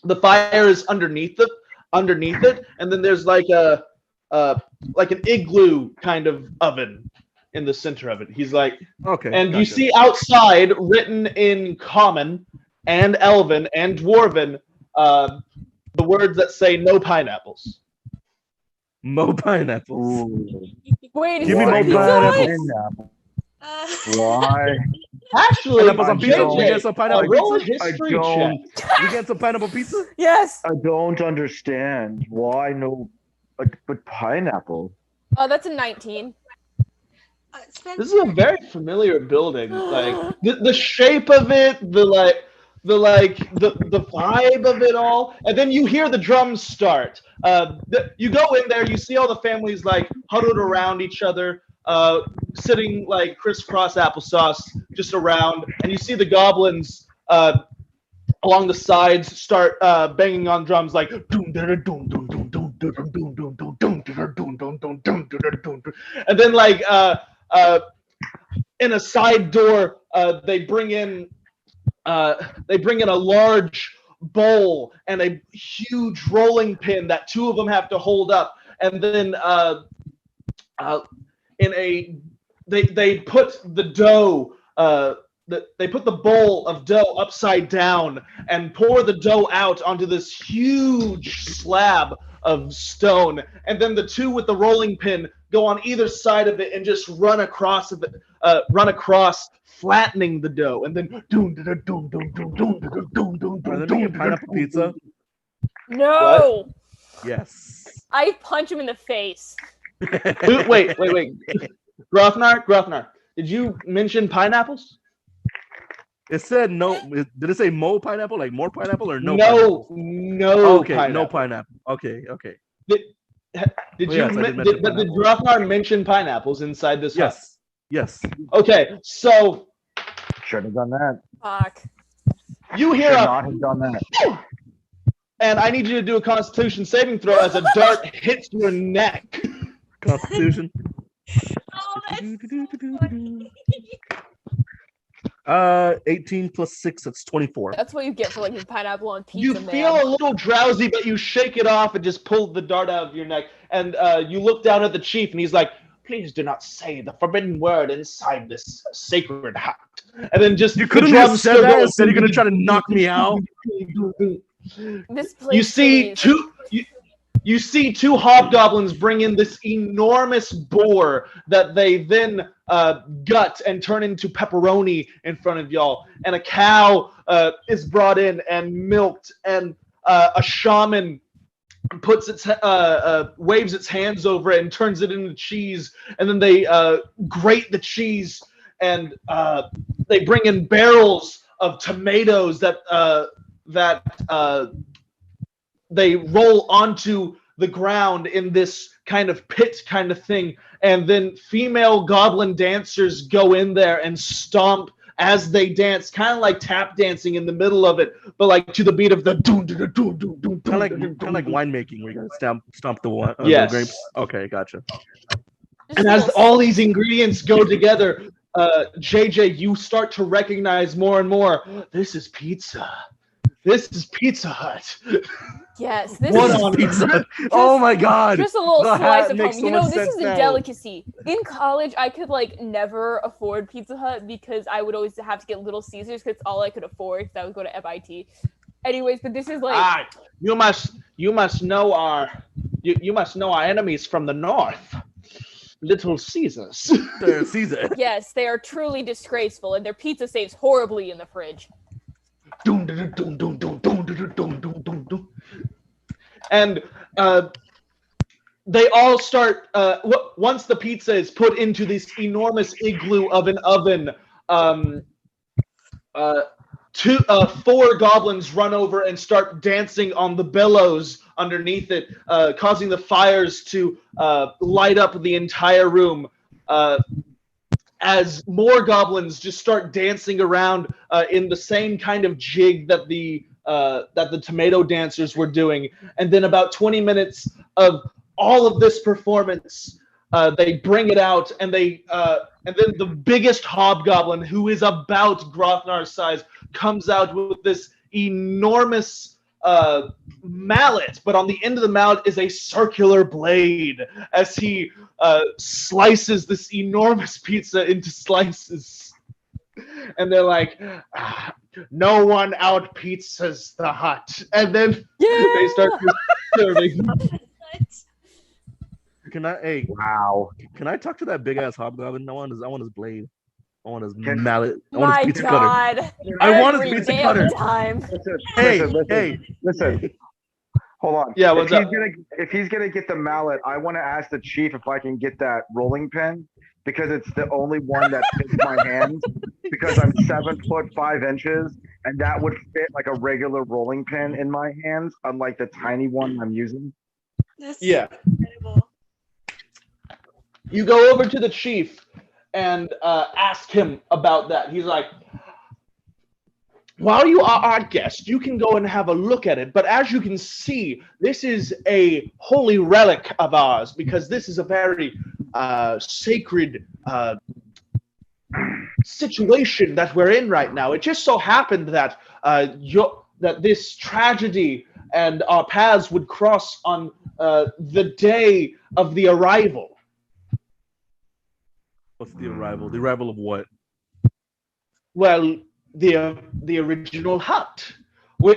The fire is underneath it, and then there's like an igloo kind of oven in the center of it. He's like, Okay. and gotcha. you see outside, written in Common and Elven and Dwarven, the words that say "no pineapples." Mo pineapples. Ooh. Wait, is Give me this more Pizza pineapples. Hut? Why? Actually, Pineapples on pizza. We JJ, get some pineapple roll a pizza. history I check. don't. We get some pineapple pizza. Yes. I don't understand why no, but pineapple. Oh, that's a 19. This is a very familiar building. Like the shape of it, the vibe of it all, and then you hear the drums start. You go in there, you see all the families like huddled around each other, sitting like crisscross applesauce just around, and you see the goblins along the sides start banging on drums like and then like in a side door they bring in a large bowl and a huge rolling pin that two of them have to hold up, and then they put the dough they put the bowl of dough upside down and pour the dough out onto this huge slab of stone, and then the two with the rolling pin go on either side of it and just run across, flattening the dough, and then Are they making pineapple pizza? No. What? Yes. I punch him in the face. Wait. Grofnar, did you mention pineapples? It said no. Did it say mo pineapple, like more pineapple, or no? No, pineapple? no. Okay, pineapple. no pineapple. Okay. Did Yes, I did mention did Grofnar mention pineapples inside this hut? Yes. Okay, so Should have done that. Fuck. you hear Should a, not have done that. and I need you to do a Constitution saving throw as a dart hits your neck. Constitution. Oh, that's so funny. 18 plus 6, that's 24. That's what you get for like a pineapple on pizza, You man. feel a little drowsy, but you shake it off and just pull the dart out of your neck. And you look down at the chief, and he's like, "Please do not say the forbidden word inside this sacred hut." And then just You couldn't the have drums said still that go- instead. You're gonna try to knock me out. This place You see is- two. You see two hobgoblins bring in this enormous boar that they then gut and turn into pepperoni in front of y'all. And a cow is brought in and milked, and a shaman puts waves its hands over it and turns it into cheese. And then they grate the cheese, and they bring in barrels of tomatoes that they roll onto the ground in this kind of pit kind of thing, and then female goblin dancers go in there and stomp as they dance, kind of like tap dancing in the middle of it, but like to the beat of the doom doom doom doom doom. Kind of like winemaking, where you gotta stomp the Yes. grapes. Okay, gotcha. And as all these ingredients go together, JJ, you start to recognize more and more. This is pizza. This is Pizza Hut. Yes, this What is on Pizza. Oh my god. just a little The slice hat of makes home. so You know, much this sense is a now. delicacy. In college, I could like never afford Pizza Hut because I would always have to get Little Caesars because it's all I could afford. Because I would go to FIT. Anyways, but this is like You must know our enemies from the north. Little Caesars. Caesar. yes, they are truly disgraceful, and their pizza saves horribly in the fridge. And they all start once the pizza is put into this enormous igloo of an oven. Four goblins run over and start dancing on the bellows underneath it, causing the fires to light up the entire room. As more goblins just start dancing around in the same kind of jig that the tomato dancers were doing, and then about 20 minutes of all of this performance, they bring it out, and then the biggest hobgoblin, who is about Grothnar's size, comes out with this enormous mallet, but on the end of the mallet is a circular blade as he slices this enormous pizza into slices. And they're like, no one out pizzas the hut. And then they start serving. Wow. Can I talk to that big ass hobgoblin? I want his blade. I want his Can- mallet. I want My his pizza God. cutter. I want his Every pizza damn cutter. time. Listen. Hold on. Yeah, what's up? If he's gonna get the mallet, I want to ask the chief if I can get that rolling pin, because it's the only one that fits my hands. Because I'm 7'5", and that would fit like a regular rolling pin in my hands, unlike the tiny one I'm using. That's Yeah. incredible. You go over to the chief and ask him about that. He's like, while you are our guest, you can go and have a look at it. But as you can see, this is a holy relic of ours, because this is a very sacred situation that we're in right now. It just so happened that that this tragedy and our paths would cross on the day of the arrival. What's the arrival? The arrival of what? Well, the original hut. We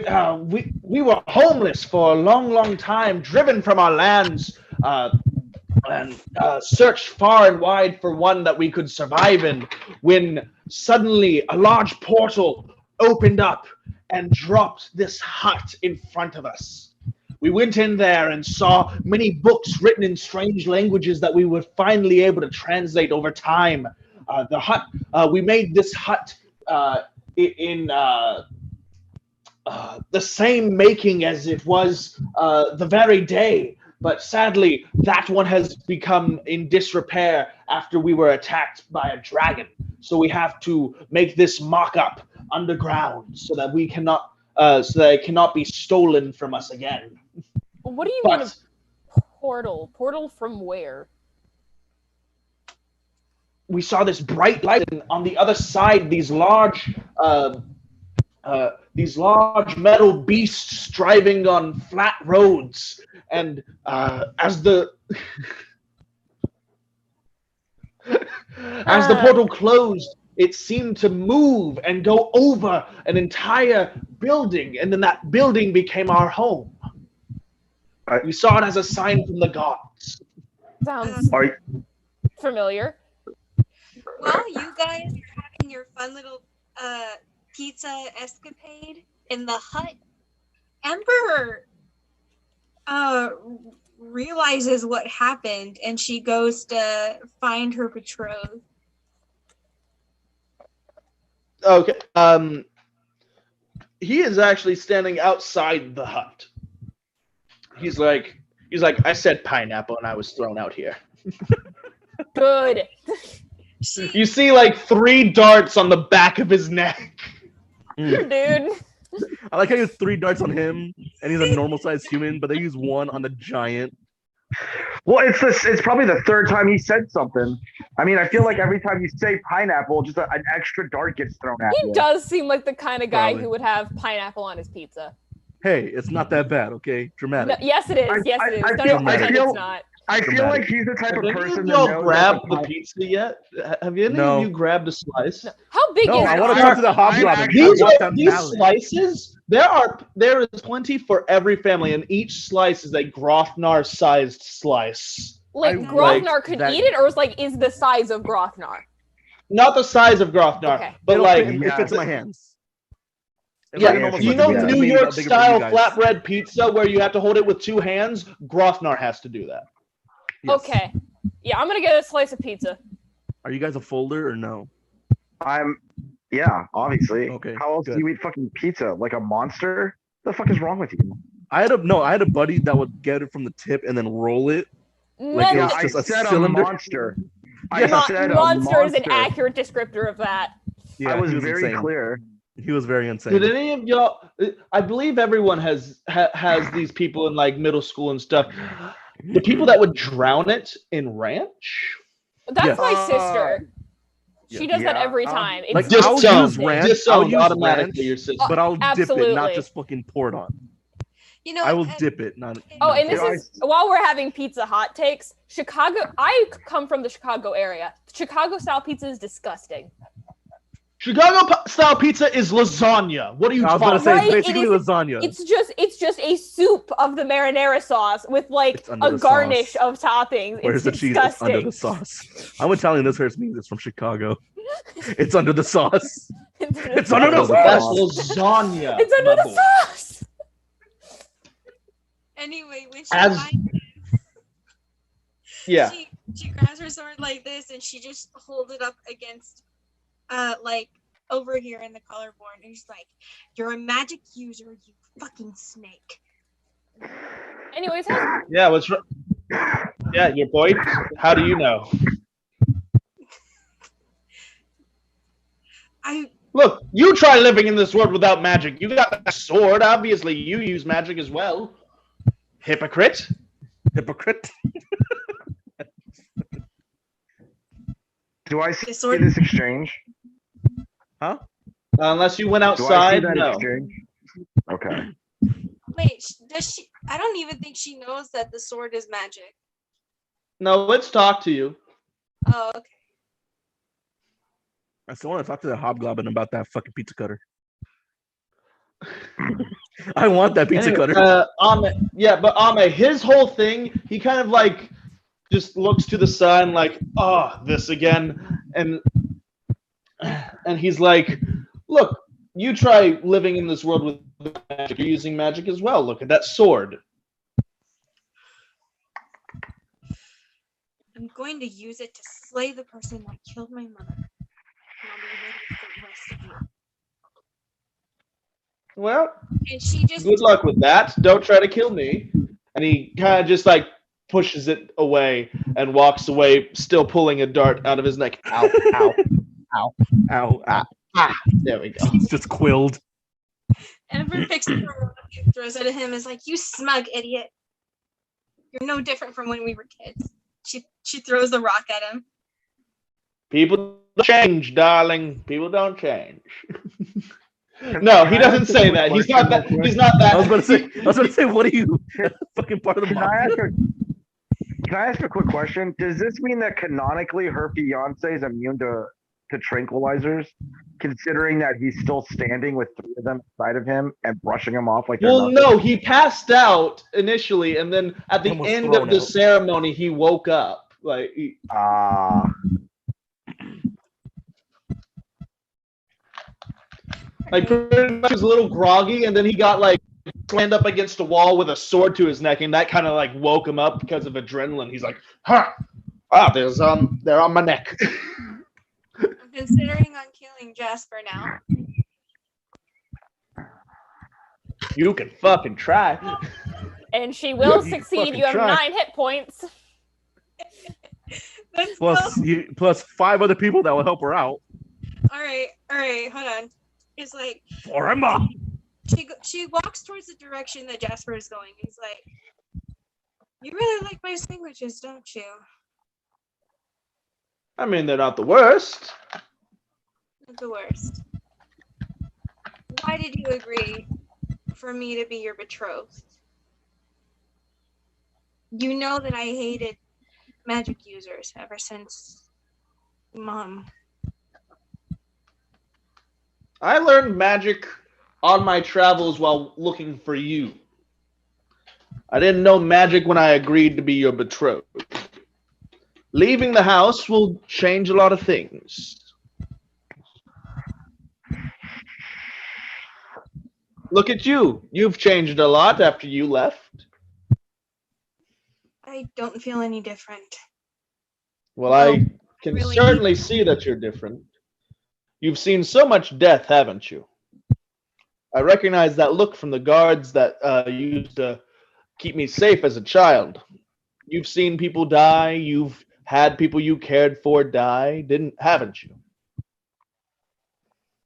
were homeless for a long time, driven from our lands, and searched far and wide for one that we could survive in, when suddenly a large portal opened up and dropped this hut in front of us. We went in there and saw many books written in strange languages that we were finally able to translate over time. The hut, we made this hut in the same making as it was the very day, but sadly that one has become in disrepair after we were attacked by a dragon. So we have to make this mock-up underground so that we cannot, so that it cannot be stolen from us again. What do you mean a portal? Portal from where? We saw this bright light, and on the other side, these large metal beasts driving on flat roads. And as the portal closed, it seemed to move and go over an entire building, and then that building became our home. We saw it as a sign from the gods. Sounds familiar. Well, you guys are having your fun little pizza escapade in the hut. Emperor realizes what happened, and she goes to find her betrothed. Okay. He is actually standing outside the hut. He's like, I said pineapple and I was thrown out here. Good. You see like 3 darts on the back of his neck. Dude. I like how you use 3 darts on him, and he's a normal sized human, but they use 1 on the giant. Well, it's probably the 3rd time he said something. I mean, I feel like every time you say pineapple, just an extra dart gets thrown at you. He does seem like the kind of guy Probably. who would have pineapple on his pizza. Hey, it's not that bad, okay? Dramatic. No, yes, it is. Yes, it is. Don't pretend it's not. I feel like he's the type of Have person any that of y'all knows grabbed that the pizza yet? Have any No. of you grabbed a slice? No. How big No, is I it? want to talk to the hobgoblin. These I want that these mallet. slices, there is plenty for every family, and each slice is a Grothnar-sized slice. Like, I Grothnar like could that- eat it, or is the size of Grothnar? Not the size of Grothnar, Okay. but It'll like, fit- it fits in my hands. It's yeah, like a normal you size know pizza. New Maybe York bigger for you style guys. flatbread pizza where you have to hold it with 2 hands? Grothnar has to do that. Yes. Okay. Yeah, I'm gonna get a slice of pizza. Are you guys a folder or no? Yeah, obviously. Okay, How else good. do you eat fucking pizza? Like a monster? What the fuck is wrong with you? I had a buddy that would get it from the tip and then roll it. Like it No, was I just a said cylinder. a monster. I Mon- said a monster is an monster. accurate descriptor of that. Yeah, I was he was very insane. clear. He was very insane. Did any of y'all? I believe everyone has these people in like middle school and stuff. The people that would drown it in ranch. That's Yes. my sister. She does that Yeah. every time. It's Like, Just I'll disowned. use ranch. Disowned I'll use automatically. ranch, Your sister. but I'll dip it, Absolutely. not just fucking pour it on. You know, I will and- dip it, not. Oh, not and this pour it. is while we're having pizza hot takes. Chicago. I come from the Chicago area. Chicago style pizza is disgusting. Chicago style pizza is lasagna. What are you I was talking gonna say Right, it's it basically is- lasagna. It's just a soup of the marinara sauce with like It's under a the garnish sauce. of toppings. Where's It's the cheese? It's under disgusting. the sauce. I'm Italian. This hurts me. It's from Chicago. It's under the sauce. It's under the That's sauce. lasagna. It's under my the boy. sauce. Anyway, when she As- finds it, Yeah. she grabs her sword like this and she just holds it up against like over here in the collarbone and she's like, "You're a magic user, you fucking snake." Anyways, Yeah. What's wrong? Yeah, your boy. How do you know? Look, you try living in this world without magic. You got a sword. Obviously, you use magic as well. Hypocrite. Hypocrite. Do I see This sword- this exchange? Huh? Unless you went Do I see outside, that no. exchange? Okay. Wait, does she? I don't even think she knows that the sword is magic. No, let's talk to you. Oh, okay. I still want to talk to the hobgoblin about that fucking pizza cutter. I want that pizza Anyway, cutter. but Ame, his whole thing, he kind of like just looks to the side like, oh, this again, and he's like, look, you try living in this world with magic. You're using magic as well. Look at that sword. I'm going to use it to slay the person that killed my mother. And I'll be ready for the rest of you. Well, And she just good luck with that. Don't try to kill me. And he kind of just like pushes it away and walks away, still pulling a dart out of his neck. Ow, ow, ow, Ow, ow. There we go. It's just quilled. Amber picks up her rock and throws it at him. Is like, "You smug idiot! You're no different from when we were kids." She throws the rock at him. People don't change, darling. People don't change. No, he Can I doesn't ask a say quick that. He's question not that. real quick? He's not that. I was gonna say, what are you? Fucking part of the Can I mob. ask can I ask a quick question? Does this mean that canonically her fiance is immune to tranquilizers, considering that he's still standing with three of them inside of him and brushing them off like they're Well, nothing? no, he passed out initially, and then at the Almost end thrown of the out. ceremony, he woke up. Like, Ah, pretty much he was a little groggy, and then he got like slammed up against a wall with a sword to his neck, and that kind of like woke him up because of adrenaline. He's like, "Huh? Ah, they're on my neck." I'm considering on killing Jasper now. You can fucking try. and she will You succeed. fucking You have try. 9 hit points. Let's Plus, go. plus 5 other people that will help her out. All right, hold on. It's like For Emma. she walks towards the direction that Jasper is going. He's like, "You really like my sandwiches, don't you?" I mean, they're not the worst. Not the worst. Why did you agree for me to be your betrothed? You know that I hated magic users ever since Mom. I learned magic on my travels while looking for you. I didn't know magic when I agreed to be your betrothed. Leaving the house will change a lot of things. Look at you. You've changed a lot after you left. I don't feel any different. Well, I No, can really. certainly see that you're different. You've seen so much death, haven't you? I recognize that look from the guards that used to keep me safe as a child. You've seen people die. You've had people you cared for die, haven't you?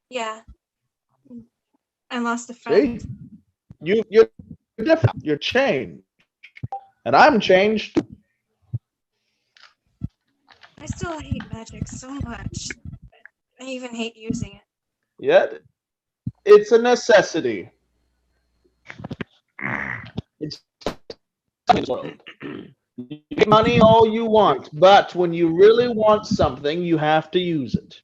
Yeah. I lost a See, friend. you're different. You're changed, and I'm changed. I still hate magic so much. I even hate using it. Yet it's a necessity. It's in this world. You get money all you want, but when you really want something, you have to use it.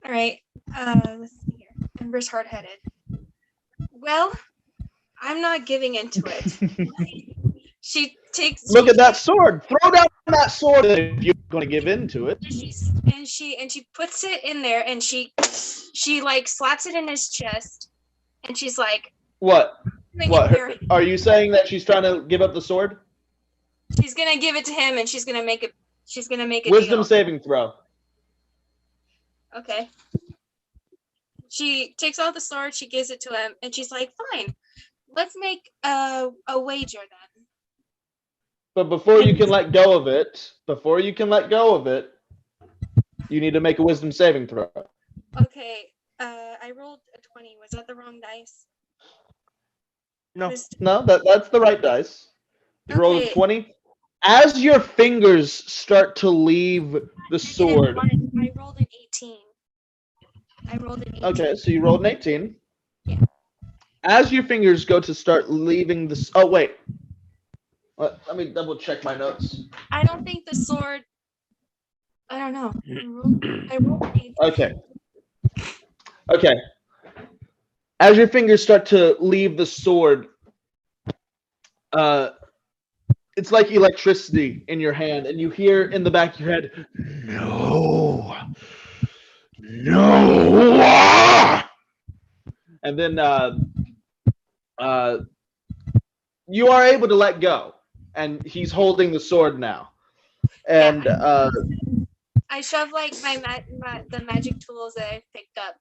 All right. Let's see here. Ember's hard-headed. Well, I'm not giving into it. She takes. Look at that sword. Throw down that sword if you're going to give in to it. And she puts it in there, and she like slaps it in his chest, and she's like, What? "Bring it What? here." Are you saying that she's trying to give up the sword? She's gonna give it to him, and she's gonna make it. She's gonna make a Wisdom deal. saving throw. Okay. She takes out the sword. She gives it to him, and she's like, "Fine, let's make a wager then." But before you can let go of it, you need to make a wisdom saving throw. Okay. I rolled a 20. Was that the wrong dice? No. No, that's the right dice. You rolled a Okay. 20. As your fingers start to leave the sword. I rolled an 18. Okay, so you rolled an 18. Yeah. As your fingers go to start leaving the. Oh, wait. Let me double check my notes. I don't think the sword. I don't know. I rolled an 18. Okay. As your fingers start to leave the sword, it's like electricity in your hand, and you hear in the back of your head, "No, no!" And then you are able to let go, and he's holding the sword now. And I shove like the magic tools that I picked up,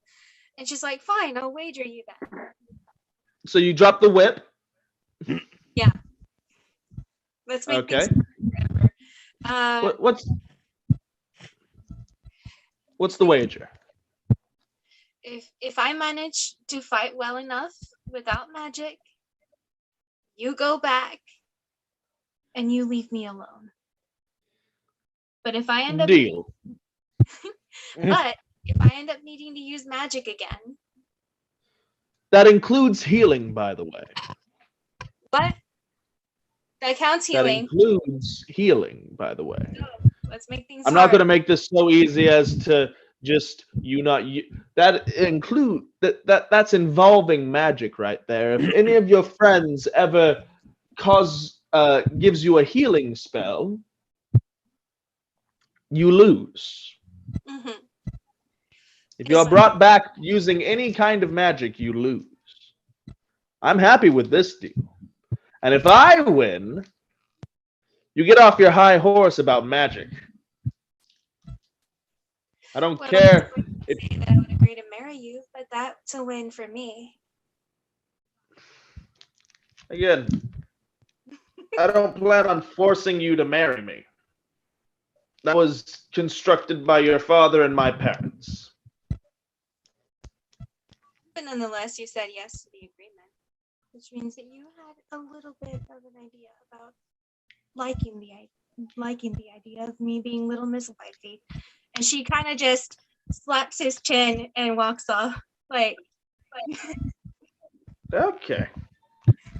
and she's like, "Fine, I'll wager you that." So you drop the whip. Yeah. Let's make Okay. things forever. What's the wager? If I manage to fight well enough without magic, you go back and you leave me alone. But if I end up Deal. But if I end up needing to use magic again, that includes healing, by the way. What? That counts healing. That includes healing, by the way. Let's make things I'm hard. not going to make this so easy as to just that's involving magic right there. If any of your friends ever gives you a healing spell, you lose. Mm-hmm. If you're brought back using any kind of magic, you lose. I'm happy with this deal. And if I win, you get off your high horse about magic. I don't care. I would say that I would agree to marry you, but that's a win for me. Again, I don't plan on forcing you to marry me. That was constructed by your father and my parents. But nonetheless, you said yes to the agreement, which means that you had a little bit of an idea about liking the idea of me being Little Miss Whitefeet. And she kind of just slaps his chin and walks off. Like Okay.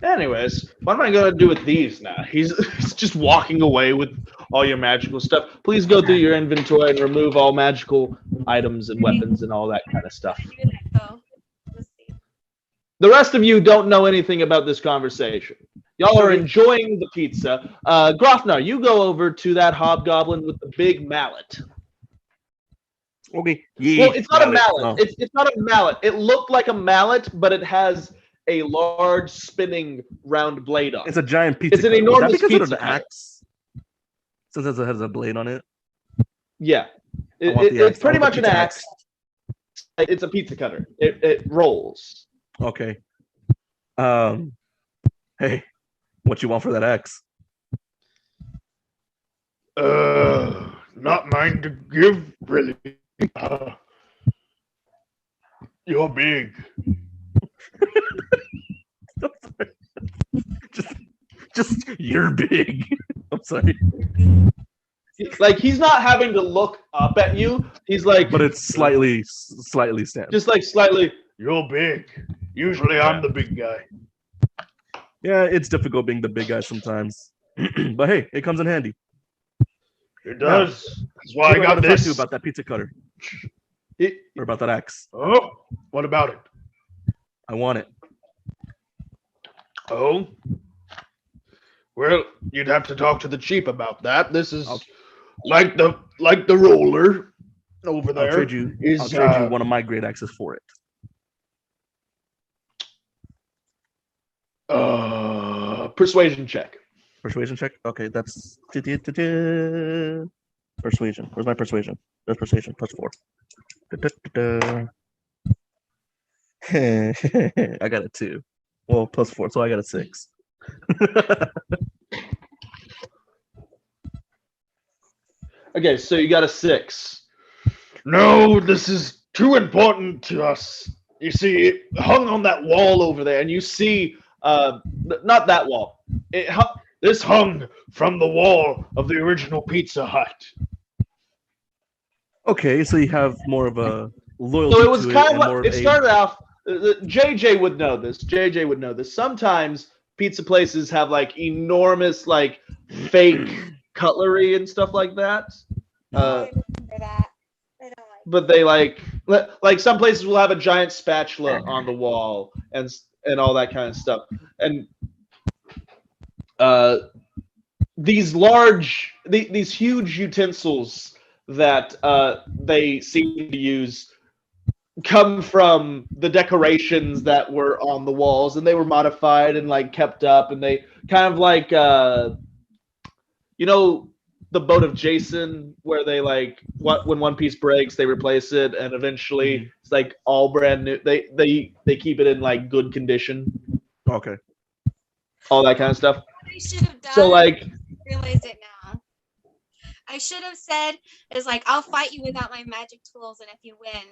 Anyways, what am I going to do with these now? He's just walking away with all your magical stuff. Please go through your inventory and remove all magical items and weapons and all that kind of stuff. The rest of you don't know anything about this conversation. Y'all are enjoying the pizza. Grofnar, you go over to that hobgoblin with the big mallet. Okay. Yeah. Well, it's not a mallet. No. It's not a mallet. It looked like a mallet, but it has a large spinning round blade on it. It's a giant pizza It's an cutter. Would that be enormous considered pizza an cutter. axe? Since it has a blade on it. Yeah. I want the axe. It's pretty I want much the an pizza axe. It's a pizza cutter. It rolls. Okay. Hey, what you want for that axe? Not mine to give, really. You're big. just you're big. I'm sorry, Like he's not having to look up at you. He's like, but it's slightly stamped. just like slightly. You're big. Usually I'm the big guy. Yeah, it's difficult being the big guy sometimes, but hey, it comes in handy. It does. That's why What I do got gotta talk to this. you about that pizza cutter It, or about that axe. Oh, what about it? I want it. Oh, well, you'd have to talk to the chief about that. This is I'll- like the roller over there. I'll trade you. is, I'll trade you one of my great axes for it. persuasion check. Persuasion check. Okay, that's persuasion. Where's my persuasion? That's persuasion +4. I got a 2. Well, +4, so I got a 6. Okay, so you got a 6. No, this is too important to us. You see, it hung on that wall over there, And you see, not that wall. this hung from the wall of the original Pizza Hut. Okay, so you have more of a loyalty So it was to kind and of more like, it started off. JJ would know this. JJ would know this. Sometimes pizza places have like enormous like fake cutlery and stuff like that. I remember that. I don't like But they like some places will have a giant spatula on the wall and all that kind of stuff. And these huge utensils that they seem to use come from the decorations that were on the walls, and they were modified and like kept up, and they kind of like the boat of Jason, where they like when one piece breaks they replace it, and eventually it's like all brand new. They keep it in like good condition, Okay. all that kind of stuff. what I should have done. So like I realize it now. I should have said is like I'll fight you without my magic tools, and if you win,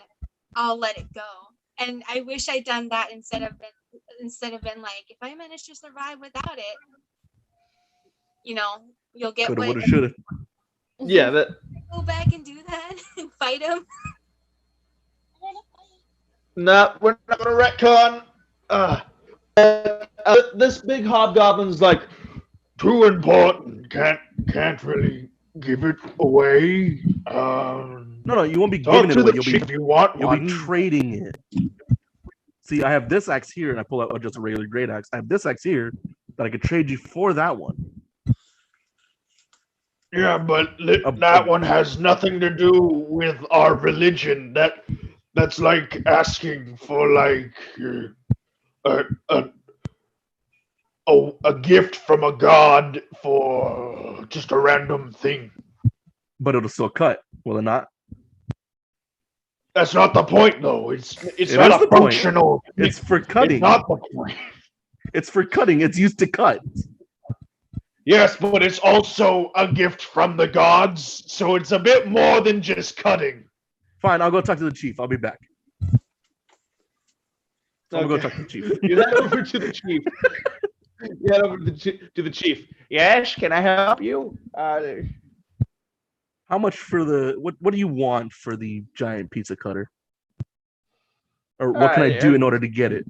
I'll let it go. And I wish I'd done that instead of been like, if I manage to survive without it, you'll get Coulda, what. woulda, shoulda. yeah, that Go back and do that and fight him. no, we're not gonna retcon. This big hobgoblin's like, Too important. Can't really give it away. No, you won't be Talk giving it to away. the chief if you want You'll one. be trading it. See, I have this axe here, and I pull out just a regular great axe. I have this axe here that I could trade you for that one. Yeah, but that one has nothing to do with our religion. That's like asking for like a gift from a god for just a random thing. But it'll still cut, will it not? That's not the point, though. It's It not is a the point. functional. It's for cutting. It's not the point. It's for cutting. It's used to cut. Yes, but it's also a gift from the gods, so it's a bit more than just cutting. Fine, I'll go talk to the chief. I'll be back. I'll go Okay. talk to the chief. You head over to the chief. You head over to the chief. Yes, can I help you? How much for the what do you want for the giant pizza cutter? Or what can I do in order to get it?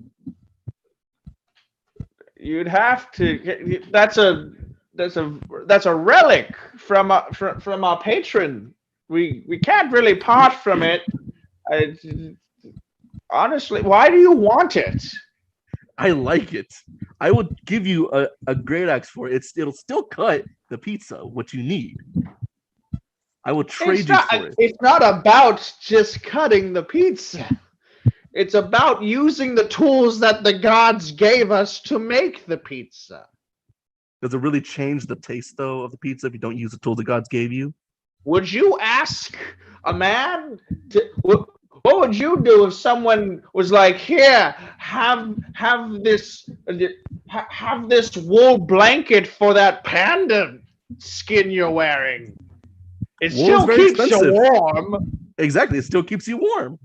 You'd have to. That's a relic from our patron. We can't really part from it. Honestly, why do you want it? I like it. I would give you a great axe for it. It'll still cut the pizza, what you need. I will trade you for it. It's not about just cutting the pizza. It's about using the tools that the gods gave us to make the pizza. Does it really change the taste though of the pizza if you don't use the tools the gods gave you? Would you ask a man what would you do if someone was like, "Here, have this wool blanket for that panda skin you're wearing. It Wool is still very keeps you expensive. warm." Exactly, it still keeps you warm.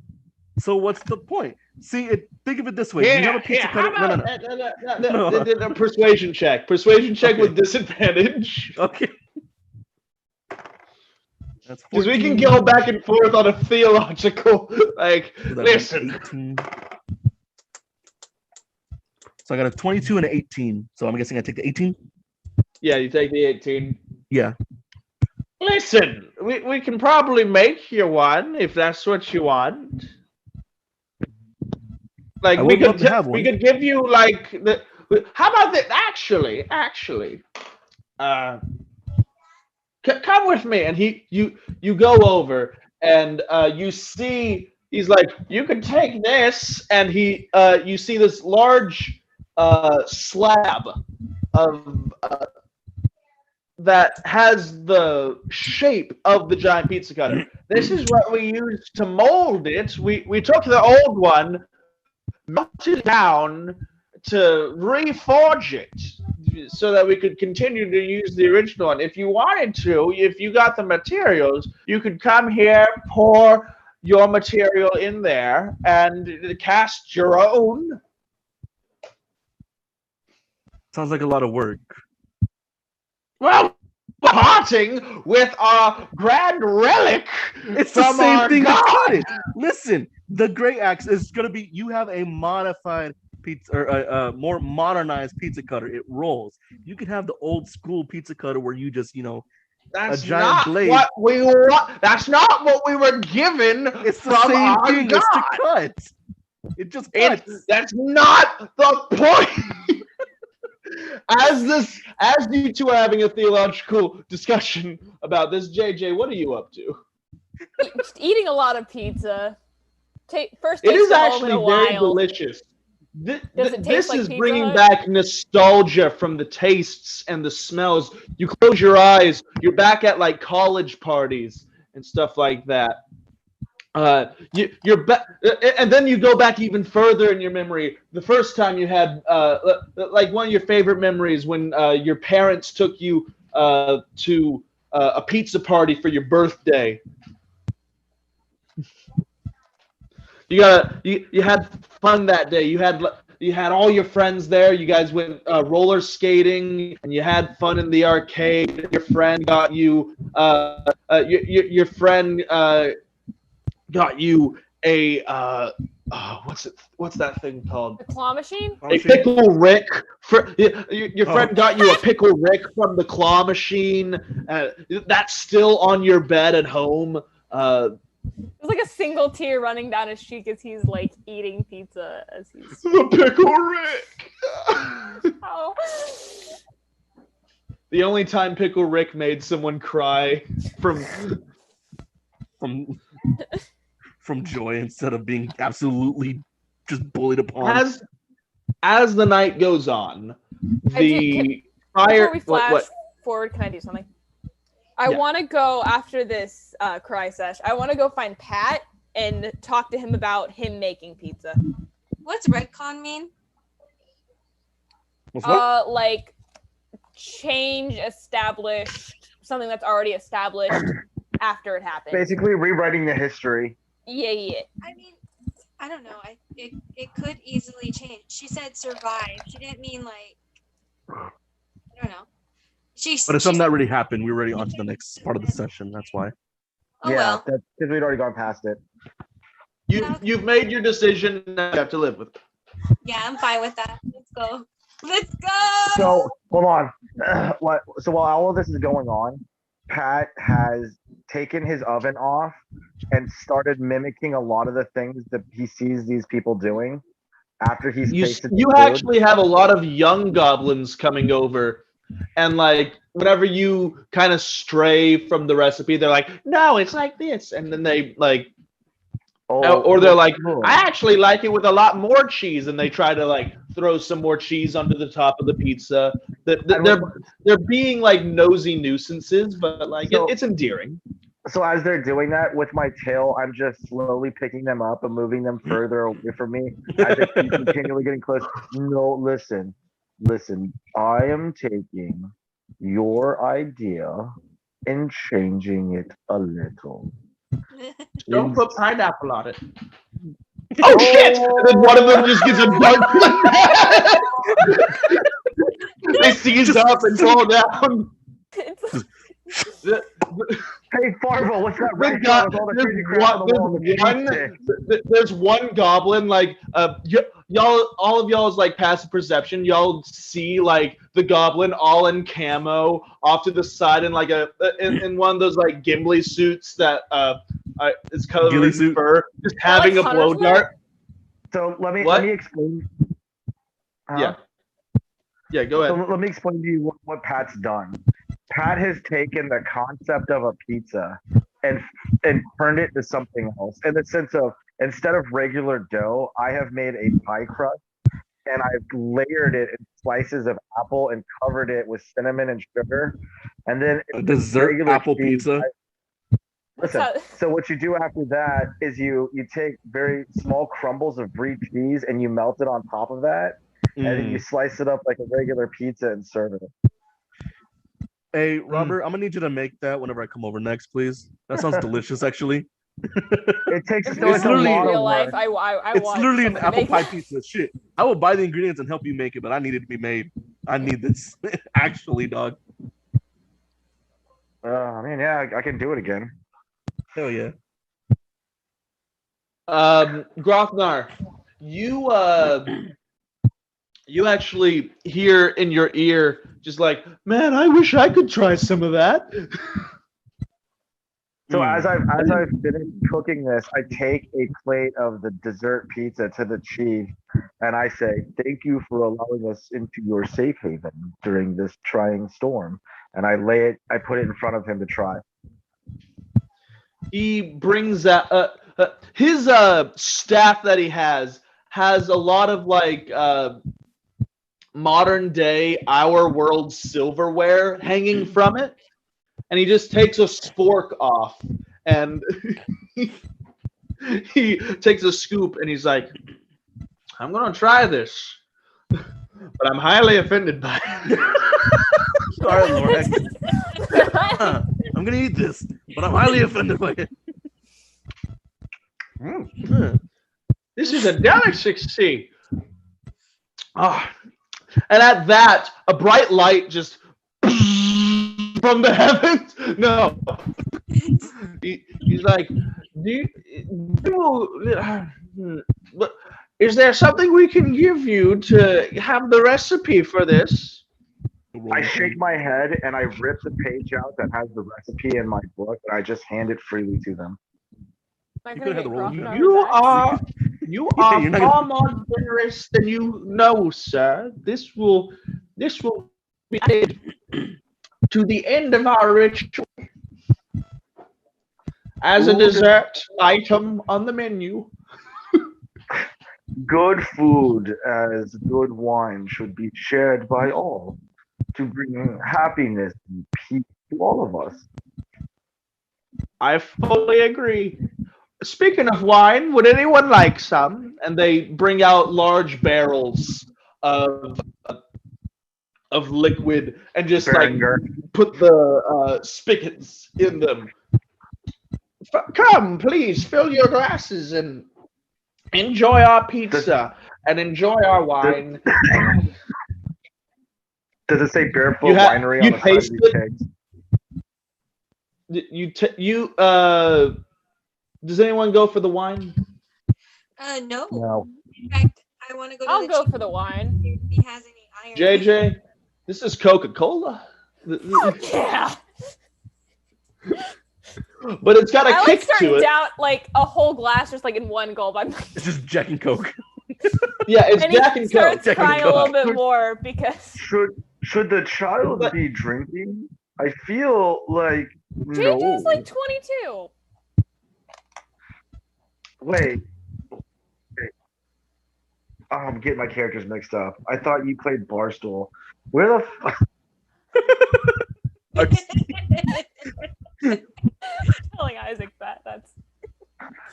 So what's the point? See, think of it this way: you have a pizza How cutter. about No. Persuasion check. Persuasion check Okay. with disadvantage. Okay. That's Because we can 14. go back and forth on a theological, like, So that'd be listen. 18. So I got a 22 and an 18. So I'm guessing I take the 18. Yeah, you take the 18. Yeah. Listen, we can probably make you one if that's what you want. Like I we would love could to have we one. could give you like the. How about this? Actually, come with me, and you go over and you see he's like, you can take this, and you see this large slab of that has the shape of the giant pizza cutter. This is what we used to mold it. We took the old one, melted it down to reforge it so that we could continue to use the original one. If you wanted to, if you got the materials, you could come here, pour your material in there, and cast your own. Sounds like a lot of work. Well, parting with our grand relic. It's the from same our thing god. to cut it. Listen, the great axe is gonna be. You have a modified pizza or a more modernized pizza cutter. It rolls. You can have the old school pizza cutter where you just That's a giant not blade. what we want. That's not what we were given It's the from same our thing. god. It's to cut. It just cuts. That's not the point. As you two are having a theological discussion about this, JJ, what are you up to? Just eating a lot of pizza. First It takes is a moment actually a very while. delicious. Does it taste This like is Pizza bringing Hut? back nostalgia from the tastes and the smells. You close your eyes, you're back at like college parties and stuff like that. You're back, and then you go back even further in your memory. The first time you had, like one of your favorite memories when your parents took you to a pizza party for your birthday. You had fun that day. You had all your friends there. You guys went roller skating, and you had fun in the arcade. Your friend got you. Your friend got you a what's that thing called? The claw machine? A pickle Rick. Your friend got you a pickle Rick from the claw machine. That's still on your bed at home. There's like a single tear running down his cheek as he's like eating pizza as he's the pickle Rick. Oh. The only time Pickle Rick made someone cry from joy instead of being absolutely just bullied upon. As the night goes on, the fire. Before we flash forward, can I do something? I want to go after this cry sesh. I want to go find Pat and talk to him about him making pizza. What's retcon mean? What's what? Like change established something that's already established after it happened. Basically rewriting the history. Yeah. I mean, I don't know. It could easily change. She said survive. She didn't mean like, I don't know. But if something that really happened, we're already on to the next part of the session. That's why. Oh, yeah, well. that's because we'd already gone past it. You've made your decision. Now you have to live with it. Yeah, I'm fine with that. Let's go. Let's go. So hold on. So while all of this is going on, Pat has taken his oven off and started mimicking a lot of the things that he sees these people doing after he's tasted you the food. actually have a lot of young goblins coming over, and like whenever you kind of stray from the recipe, they're like, no, it's like this, and then they like Or they're like, look. I actually like it with a lot more cheese, and they try to like throw some more cheese onto the top of the pizza. They're being like nosy nuisances, but like So- it's endearing. So as they're doing that with my tail, I'm just slowly picking them up and moving them further away from me as they keep continually getting close. No, listen. I am taking your idea and changing it a little. Don't put pineapple on it. Oh shit! And then one of them just gets a dart. They seize up and fall down. Hey, Farvo, what's that restaurant with all the crazy crap on the wall? There's one goblin, like, y'all, all of y'all's like passive perception. Y'all see like the goblin all in camo off to the side in like in one of those like Gimli suits that is covered in fur, just having a blow dart. So let me explain. Yeah, go ahead. So let me explain to you what Pat's done. Pat has taken the concept of a pizza and turned it into something else in the sense of, instead of regular dough, I have made a pie crust and I've layered it in slices of apple and covered it with cinnamon and sugar. And then a dessert apple pizza. Listen, so what you do after that is you take very small crumbles of brie cheese and you melt it on top of that. And then you slice it up like a regular pizza and serve it. Hey, Robert, I'm gonna need you to make that whenever I come over next, please. That sounds delicious, actually. It takes If so you're it's in a lot real of life, work. I It's want literally an someone to apple make pie that. pizza. Shit, I will buy the ingredients and help you make it, but I need it to be made. I need this, actually, dog. I mean, yeah, I can do it again. Hell yeah. Grothnar, you actually hear in your ear just like, man, I wish I could try some of that. So as I've finished cooking this, I take a plate of the dessert pizza to the chief and I say, thank you for allowing us into your safe haven during this trying storm. And I put it in front of him to try. He brings that his staff that he has a lot of like modern day our world silverware hanging from it, and he just takes a spork off and he takes a scoop and he's like, I'm gonna try this, but I'm highly offended by it. Sorry, Lorax. I'm gonna eat this, but I'm highly offended by it. This is a delicacy. Oh. And at that, a bright light just from the heavens. No, he's like, is there something we can give you to have the recipe for this? I shake my head and I rip the page out that has the recipe in my book and I just hand it freely to them. You are far more generous than you know, sir. This will be added to the end of our ritual as a dessert item on the menu. Good food as good wine should be shared by all to bring happiness and peace to all of us. I fully agree. Speaking of wine, would anyone like some? And they bring out large barrels of liquid and just like put the spigots in them. Come, please, fill your glasses and enjoy our pizza and enjoy our wine. Does it say Barefoot Winery on the side of these kegs? Does anyone go for the wine? No. No. In fact, I want to go. I'll go for the wine. If he has any iron. JJ, this is Coca-Cola. Yeah. But it's got a kick to it. Down like a whole glass just like in one gulp. I'm like, it's just Jack and Coke. Yeah, it's and Jack and Coke. Starts crying a little bit more because should the child be drinking? I feel like JJ's like 22. Wait. Oh, I'm getting my characters mixed up. I thought you played Barstool. Where the fuck? Telling Isaac that's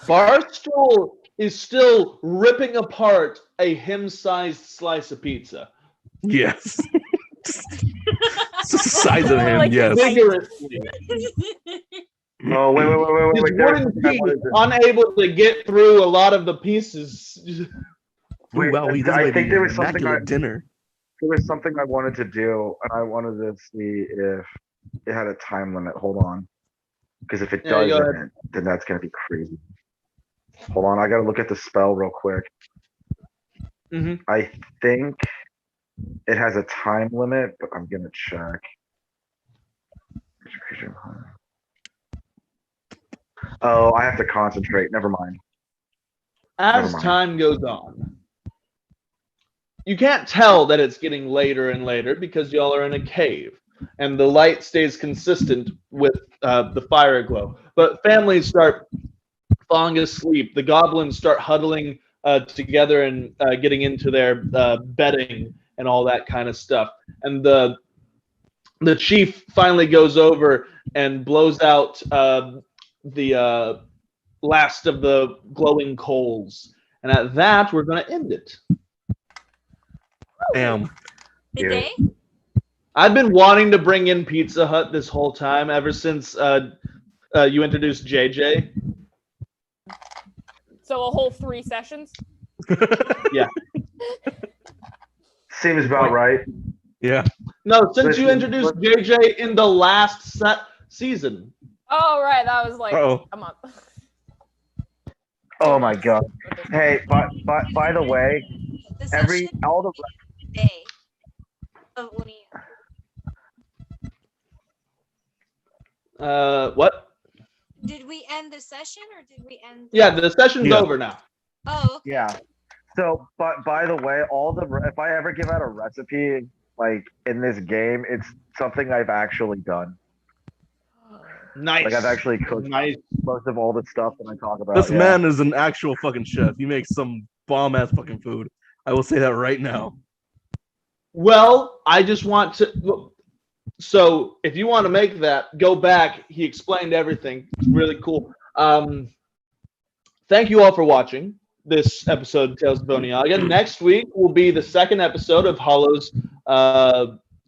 Barstool is still ripping apart a him-sized slice of pizza. Yes. It's the size of him, Like yes. Vigorously. Oh, wait. His There was wooden something I teeth wanted to- unable to get through a lot of the pieces. Ooh, wow, this I might think be there an was something immaculate dinner. there was something I wanted to do, and I wanted to see if it had a time limit. Hold on, because if it Yeah, go doesn't, then that's gonna be crazy. Hold on, I gotta look at the spell real quick. Mhm. I think it has a time limit, but I'm gonna check. Oh, I have to concentrate. Never mind. As Never mind. time goes on, you can't tell that it's getting later and later because y'all are in a cave, and the light stays consistent with the fire glow. But families start falling asleep. The goblins start huddling together and getting into their bedding and all that kind of stuff. And the chief finally goes over and blows out the last of the glowing coals. And at that, we're going to end it. Damn. The Yeah. day? I've been wanting to bring in Pizza Hut this whole time, ever since you introduced JJ. so a whole 3 sessions. Seems about right. Yeah. No, since you Listen, introduced JJ in the last season. Oh right, that was like Uh-oh. a month. Oh my god. Hey, by the way, The all the day of Onniaga. What? Did we end the session or did we end? Yeah, the session's Yeah. over now. Oh, okay. yeah. So, but by the way, if I ever give out a recipe like in this game, it's something I've actually done. Nice. Like I've actually cooked Nice. most of all the stuff that I talk about. This yeah. man is an actual fucking chef. He makes some bomb ass fucking food. I will say that right now. Well, I just want to. So, if you want to make that, go back. He explained everything. It's really cool. Thank you all for watching this episode of Tales of Onniaga. Next week will be the second episode of Hollow's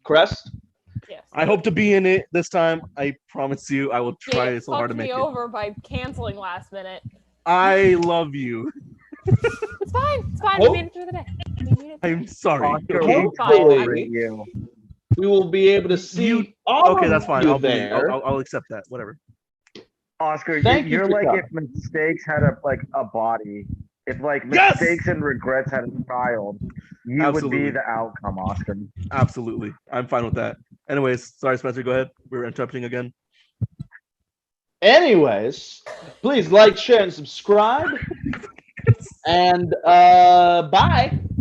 Crest. Yes. I hope to be in it this time. I promise you, I will Yeah, try you so hard to fucked make me it. over by canceling last minute. I love you. It's fine. It's fine. Oh. We made it through the day. We made it. I'm sorry. Oscar, Okay. we'll Fine. tolerate you. We will be able to see You- all Okay, of that's fine. you I'll believe. there. I'll accept that. Whatever. Oscar, Thank you you're for like coming. if mistakes had a body. If like Yes! mistakes and regrets had a child, you Absolutely. would be the outcome, Oscar. Absolutely. I'm fine with that. Anyways, sorry, Spencer. Go ahead. We were interrupting again. Anyways, please like, share, and subscribe. And bye.